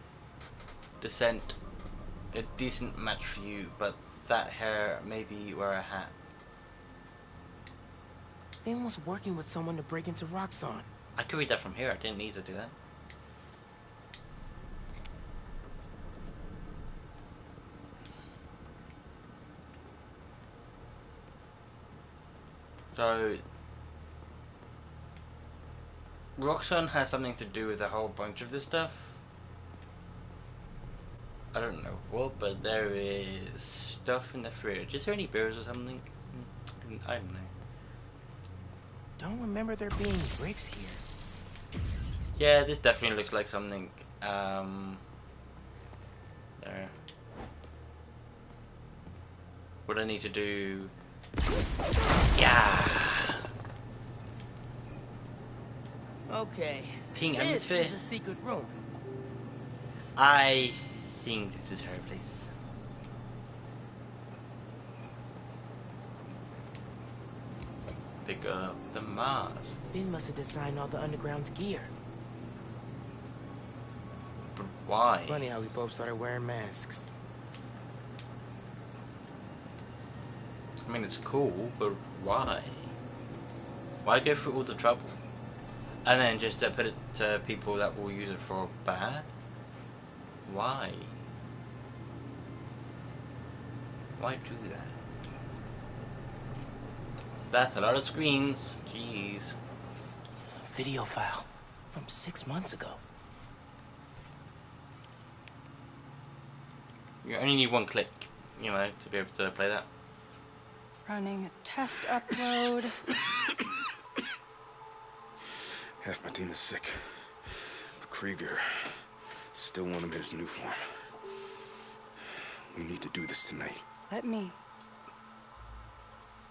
S1: decent match for you, but that hair, maybe wear a hat.
S3: Finn was working with someone to break into Roxxon.
S1: I could read that from here, I didn't need to do that. So, Roxxon has something to do with a whole bunch of this stuff. I don't know what, but there is stuff in the fridge. Is there any beers or something? I don't know.
S3: Don't remember there being bricks here.
S1: Yeah, this definitely looks like something. There. What I need to do. Yeah.
S3: Okay.
S1: Ping
S3: this
S1: atmosphere.
S3: is a secret room.
S1: I think this is her place. Pick up the Mars.
S3: Finn must have designed all the Underground's gear.
S1: But why?
S3: Funny how we both started wearing masks.
S1: I mean, it's cool, but why? Why go through all the trouble? And then just put it to people that will use it for bad? Why? Why do that? That's a lot of screens. Jeez.
S3: Video file from 6 months ago.
S1: You only need one click, you know, to be able to play that.
S4: Running a test upload.
S11: Half my team is sick. But Krieger still want him in his new form. We need to do this tonight.
S4: Let me.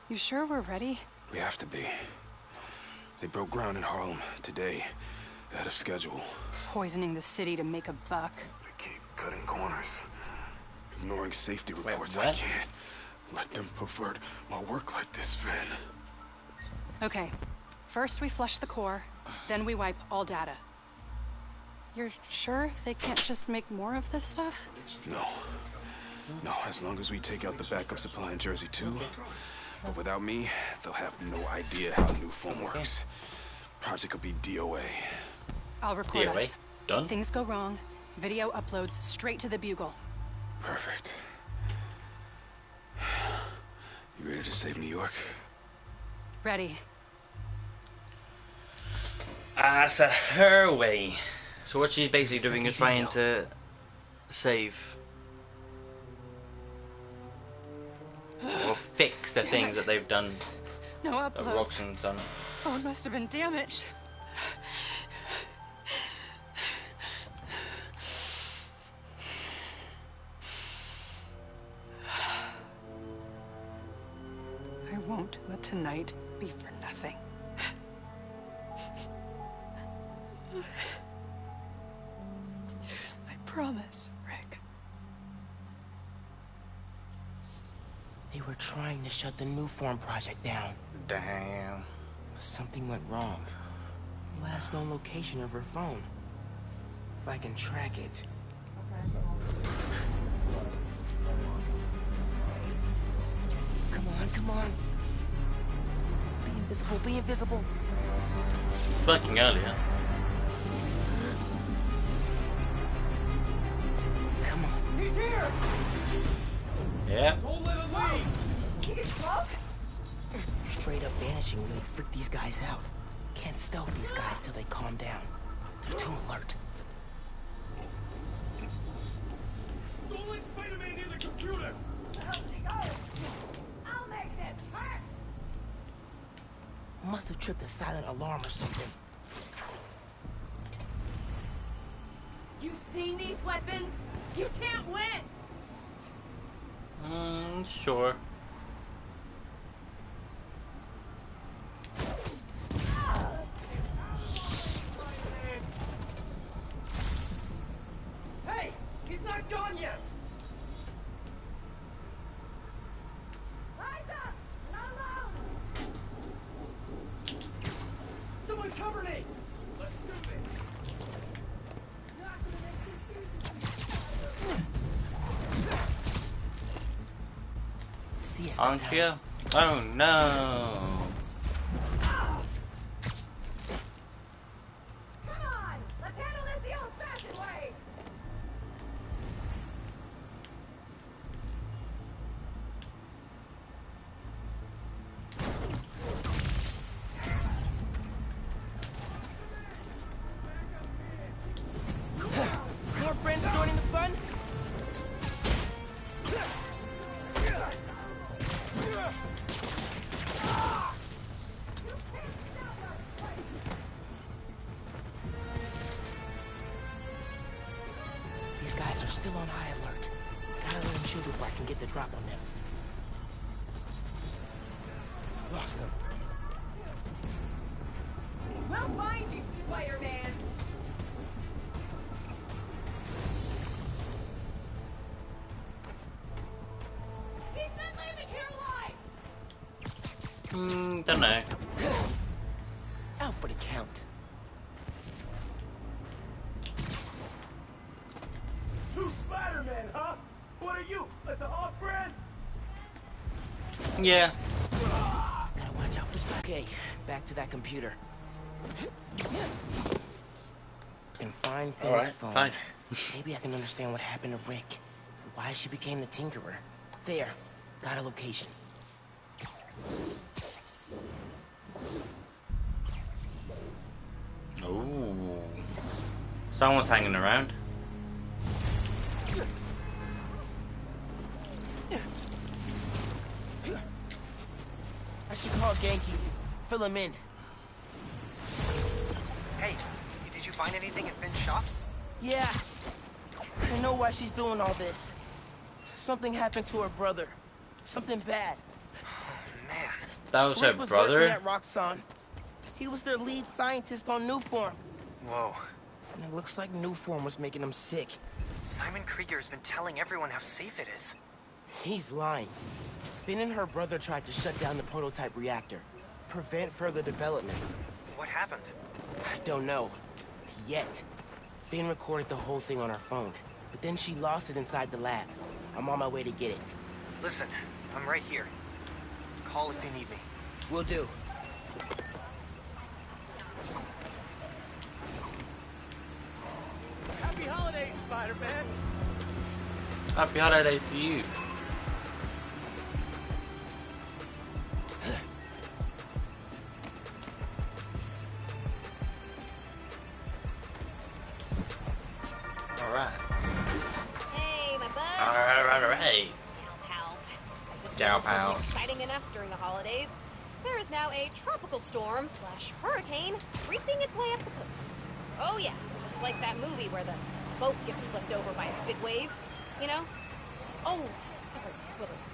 S4: You sure we're ready?
S11: We have to be. They broke ground in Harlem today, ahead of schedule.
S4: Poisoning the city to make a buck.
S11: They keep cutting corners, ignoring safety reports.
S1: Wait,
S11: I
S1: what?
S11: can't let them pervert my work like this, Finn.
S4: Okay. First we flush the core, then we wipe all data. You're sure they can't just make more of this stuff?
S11: No. No, as long as we take out the backup supply in Jersey too. But without me, they'll have no idea how new foam works. Project will be DOA.
S4: I'll record
S1: DOA?
S4: us.
S1: Done?
S4: Things go wrong. Video uploads straight to the Bugle.
S11: Perfect. You ready to save New York?
S4: Ready.
S1: So her way. So what she's basically doing is trying to save. or fix the
S4: Damn
S1: things
S4: it.
S1: that they've done.
S4: No
S1: That
S4: uploads.
S1: Roxanne's done.
S4: Phone must have been damaged. I won't let tonight be for nothing. I promise, Rick.
S3: They were trying to shut the New Form project down.
S1: Damn.
S3: Something went wrong. Last known location of her phone. If I can track it. Come on, come on. Be invisible, be invisible.
S1: Fucking earlier.
S3: Come on.
S6: He's here!
S1: Yeah.
S6: Don't let him leave! He gets drunk?
S3: Straight up vanishing really freaked these guys out. Can't stealth these guys till they calm down. They're too alert.
S6: Don't let Spider-Man near the computer! How's he going? I'll make this hurt!
S3: Must have tripped a silent alarm or something.
S2: You seen these weapons? You can't win!
S1: Sure.
S6: Hey! He's not gone yet! Eyes up! Not alone! Someone cover me! Let's do this! Not gonna make this easy!
S1: Aren't you? Oh no.
S6: Come on! Let's handle this the old-fashioned way!
S3: More friends joining the fun? These guys are still on high alert. Gotta let them shoot before I can get the drop on them. Lost them.
S6: We'll find you, Spider-Man! He's not leaving here alive!
S1: Don't know.
S3: Out for the count.
S6: Two Spider-Man, huh? What are you, like the Hawk brand?
S1: Yeah.
S3: Gotta watch out for Okay, back to that computer. Can find Finn's
S1: Alright,
S3: phone.
S1: fine.
S3: Maybe I can understand what happened to Rick. Why she became the Tinkerer. There, got a location.
S1: Ooh. Someone's hanging around.
S3: I should call Genki. Fill him in.
S10: Hey, did you find anything in Finn's shop?
S3: Yeah. I know why she's doing all this. Something happened to her brother. Something bad.
S10: Man.
S1: That was her
S3: Rick was
S1: brother?
S3: working at Roxxon. He was their lead scientist on Newform.
S10: Whoa.
S3: And it looks like Newform was making him sick.
S10: Simon Krieger's been telling everyone how safe it is.
S3: He's lying. Finn and her brother tried to shut down the prototype reactor. Prevent further development.
S10: What happened?
S3: I don't know. Yet. Finn recorded the whole thing on her phone. But then she lost it inside the lab. I'm on my way to get it.
S10: Listen, I'm right here. Call if you need me.
S3: Will do.
S6: Happy holidays, Spider-Man!
S1: Happy holidays to you. Alright.
S2: Hey, my bud.
S1: Alright.
S2: Now, pals, as
S1: Ciao, pal.
S2: Exciting enough during the holidays. There is now a tropical storm / hurricane creeping its way up the coast. Oh yeah, just like that movie where the boat gets flipped over by a big wave, you know? Oh, sorry, spoilers.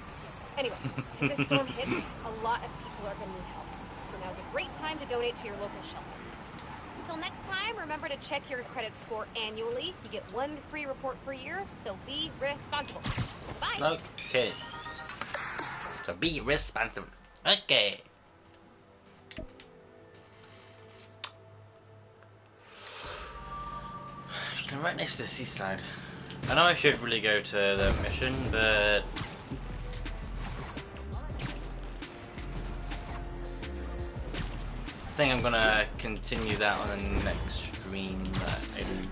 S2: Anyway, if this storm hits, a lot of people are going to need help. So now's a great time to donate to your local shelter. Until next time, remember to check your credit score annually. You get 1 free report per year, so be responsible. Bye.
S1: Okay. So be responsible. Okay. I'm right next to the seaside. I know I should really go to the mission, but I think I'm gonna continue that on the next stream that I do.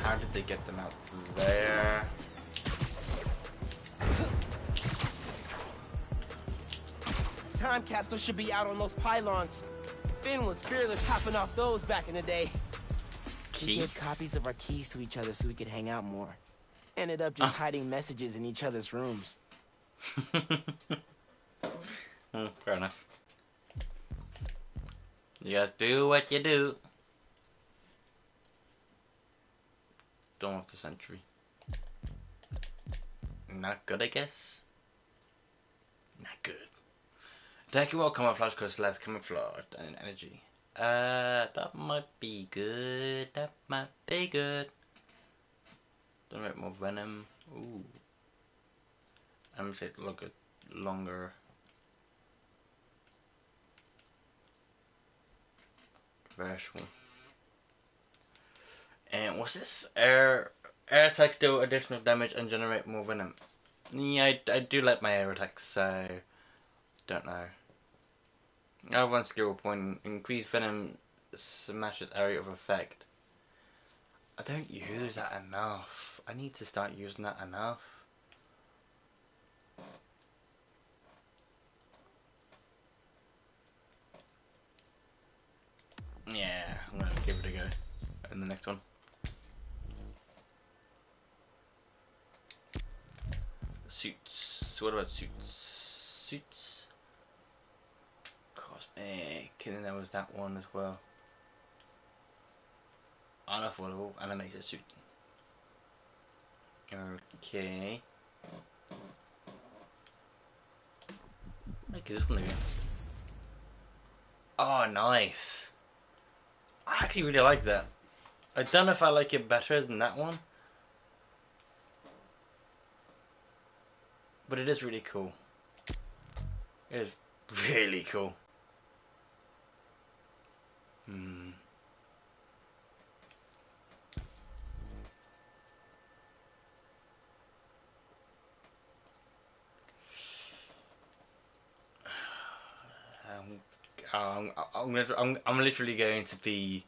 S1: How did they get them out there?
S3: Time capsule should be out on those pylons. Finn was fearless hopping off those back in the day. We gave copies of our keys to each other so we could hang out more. Ended up just hiding messages in each other's rooms.
S1: Fair enough. You guys do what you do. Dawn of the Century. Not good, I guess. Not good. Attacking will camouflage because less camouflage and energy. That might be good. That might be good. Generate more venom. Ooh. I'm gonna say look at longer. Reversible. And what's this? Air attacks deal additional damage and generate more venom. Yeah, I do like my air attacks, so don't know. I have one skill point. Increase venom smashes area of effect. I don't use that enough. I need to start using that enough. Yeah, I'm gonna give it a go in the next one. Suits. So what about suits? Suits. Cosmic. And then there was that one as well. Unaffordable animated suit. Okay. Okay, this one again. Oh, nice. I actually really like that. I don't know if I like it better than that one. But it is really cool. It is really cool. I'm literally going to be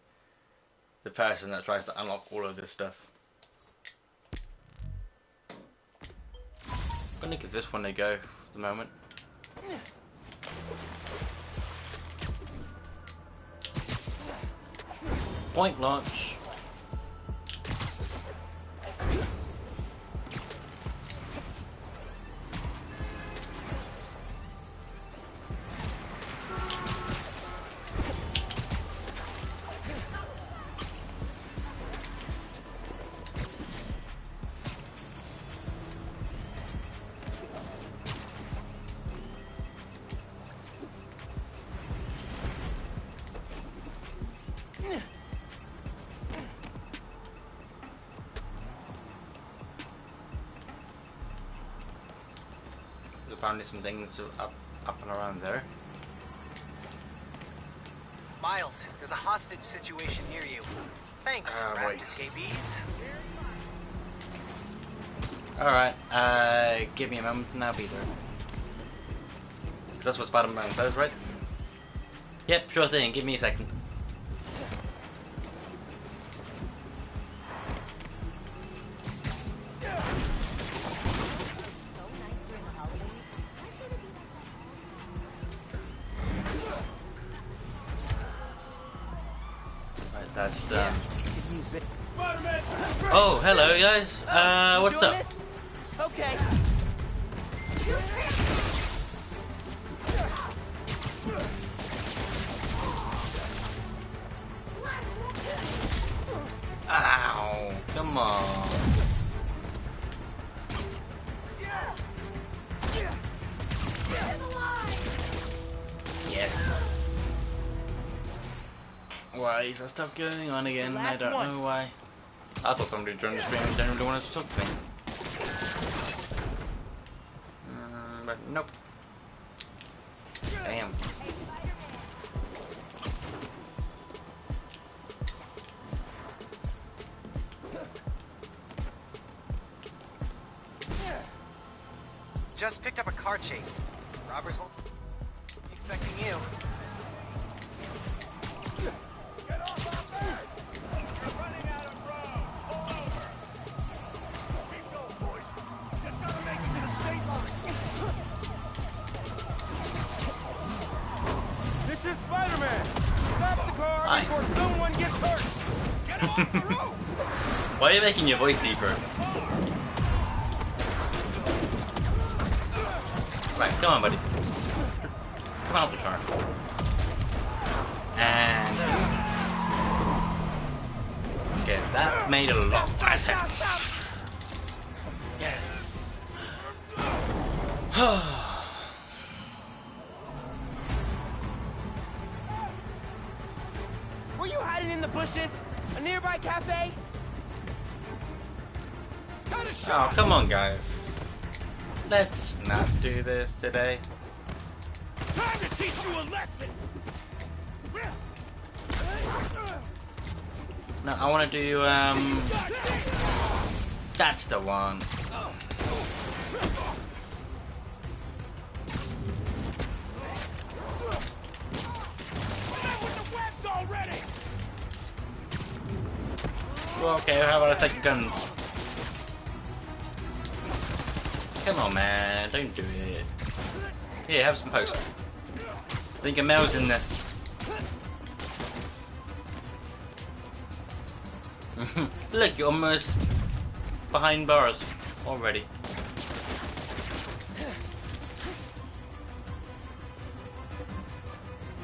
S1: the person that tries to unlock all of this stuff. I'm gonna give this one a go for the moment. Point launch. Found some things up and around there.
S10: Miles, there's a hostage situation near you. Thanks, raft escapees.
S1: Alright, give me a moment and I'll be there. That's what Spider-Man says, right? Yep, sure thing, give me a second. That's Oh, hello guys. What's
S3: Doing
S1: up?
S3: this? Okay.
S1: Ow! Come on. Yes. Why is that stuff going on again? I don't know why. I thought somebody joined the stream and didn't really want to talk to me. But nope. Damn.
S10: Just picked up a car chase. Robbers won't be expecting you.
S3: This is Spider-Man. Stop the car before someone gets hurt. Get off the road.
S1: Why are you making your voice deeper? Right, come on, buddy. Come out of the car. And okay, that made a lot of sense. Yes.
S3: Were you hiding in the bushes? A nearby cafe?
S1: Oh, come on, guys. Let's not do this today.
S6: Time to teach you a lesson.
S1: No, I want to do, that's the one. Well, okay, how about I take guns? Come on, man, don't do it. Here, have some post. I think a mail's in there. Look, you're almost behind bars already.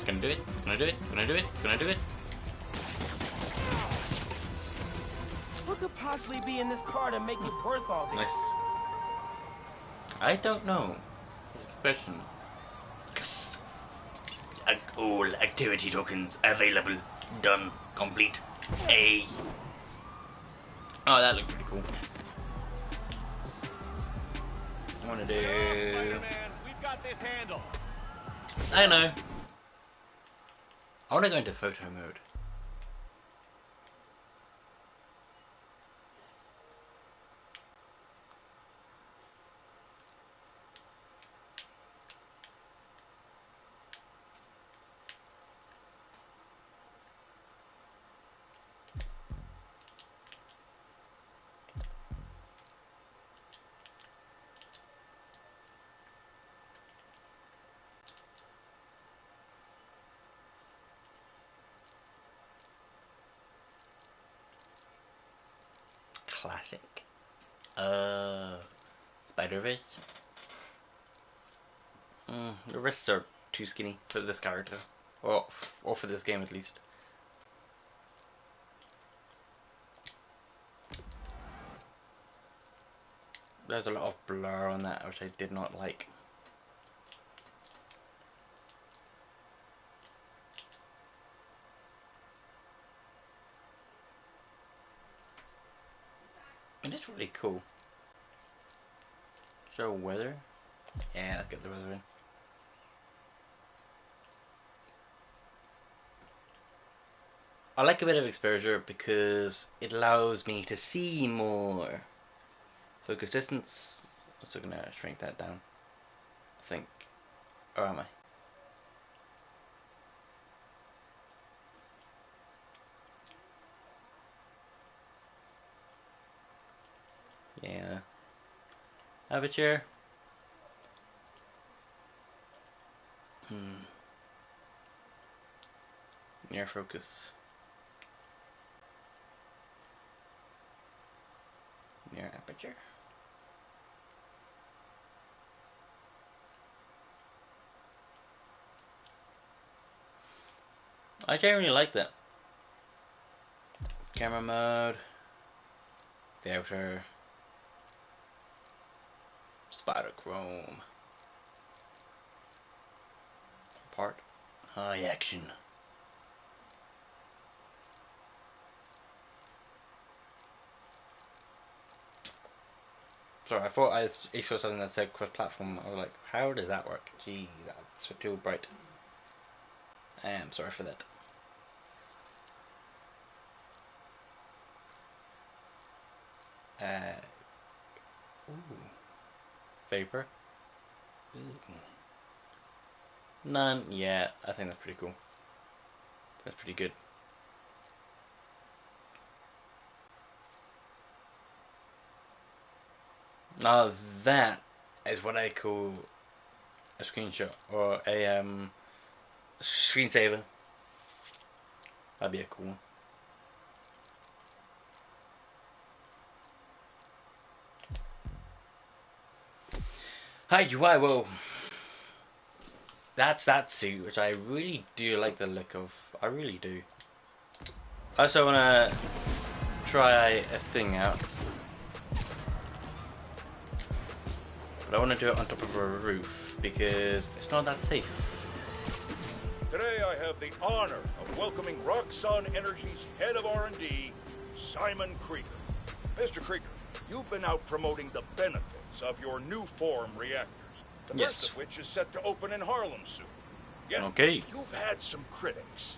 S1: Gonna do it, gonna do it, gonna do it, gonna do it.
S3: What could possibly be in this car to make it worth all this?
S1: Nice. I don't know. Good question. All activity tokens available. Done. Complete. A. Oh, that looked pretty cool. I want to do.
S6: Spider-Man, we've got this handled.
S1: I know. I want to go into photo mode. Classic. Spider-Verse. The wrists are too skinny for this character. Or for this game at least. There's a lot of blur on that which I did not like. And it's really cool. Show weather. Yeah, let's get the weather in. I like a bit of exposure because it allows me to see more. Focus distance. Also gonna shrink that down. I think. Or am I? Yeah. Aperture. Near focus. near aperture. I generally like that. Camera mode, filter, spider chrome, part, high action. Sorry, I thought I saw something that said cross-platform. I was like, how does that work? Gee, that's too bright. I am sorry for that. Ooh. Vapor. Ooh. None. Yeah, I think that's pretty cool. That's pretty good. Now that is what I call a screenshot or a screensaver. That'd be a cool one. Hi UI, well, that's that suit, which I really do like the look of. I really do. I also want to try a thing out. But I want to do it on top of a roof because it's not that safe.
S7: Today I have the honor of welcoming Roxxon Energy's head of R&D, Simon Krieger. Mr. Krieger, you've been out promoting the benefits of your new form reactors, the first of which is set to open in Harlem soon. Yet, you've had some critics.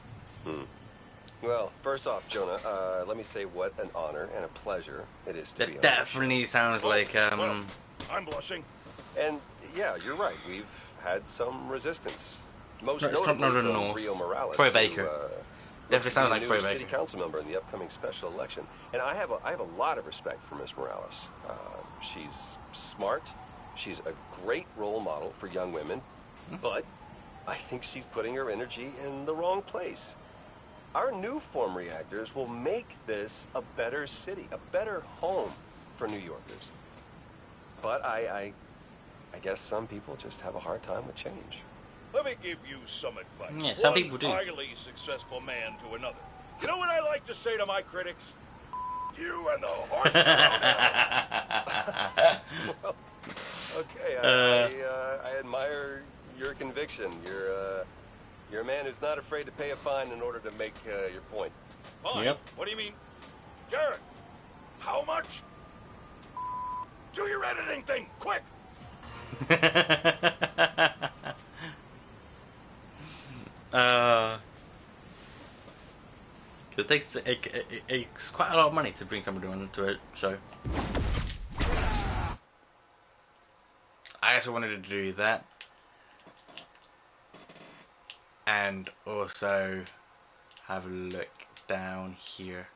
S17: Well, first off, Jonah, let me say what an honor and a pleasure it is to be on.
S1: That definitely sounds like
S7: Well, I'm blushing.
S17: And yeah, you're right. We've had some resistance. Most notably from Rio Morales,
S1: Troy Baker. Definitely sounds like Troy Baker.
S17: City council member in the upcoming special election. And I have a lot of respect for Miss Morales. She's smart. She's a great role model for young women. But I think she's putting her energy in the wrong place. Our new form reactors will make this a better city, a better home for New Yorkers. But I guess some people just have a hard time with change.
S7: Let me give you some advice.
S1: Yeah, some people do.
S7: One highly successful man to another. You know what I like to say to my critics? You and the horse around
S17: Well, okay, I admire your conviction. You're a man who's not afraid to pay a fine in order to make your point.
S7: Fine? Yep. What do you mean? Jared, how much? Do your editing thing, quick!
S1: It takes quite a lot of money to bring somebody onto a show. I also wanted to do that, and also have a look down here.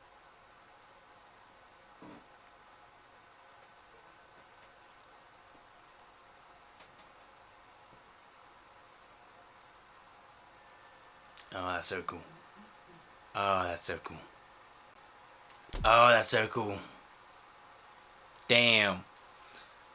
S1: Oh, that's so cool. Oh, that's so cool. Oh, that's so cool. Damn.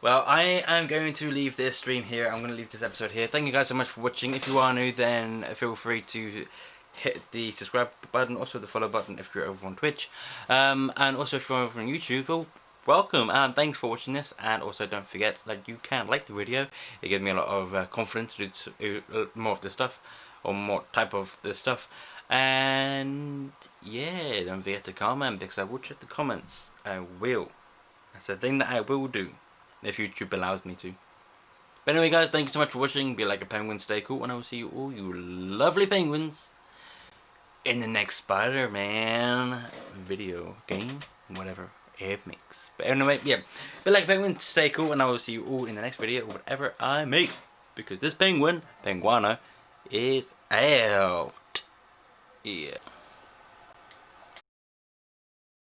S1: Well, I am going to leave this stream here. I'm going to leave this episode here. Thank you guys so much for watching. If you are new, then feel free to hit the subscribe button, also the follow button if you're over on Twitch. And also if you're over on YouTube, well, welcome and thanks for watching this. And also don't forget that you can like the video. It gives me a lot of confidence to do more of this stuff, or more type of this stuff. And yeah, don't forget to comment, because I will check the comments. I will. That's the thing that I will do, if YouTube allows me to. But anyway guys, thank you so much for watching. Be like a penguin, stay cool, and I will see you all, you lovely penguins, in the next Spider-Man video game, whatever it makes. But anyway, yeah, be like a penguin, stay cool, and I will see you all in the next video, whatever I make. Because this penguin, Penguano, is out. Yeah.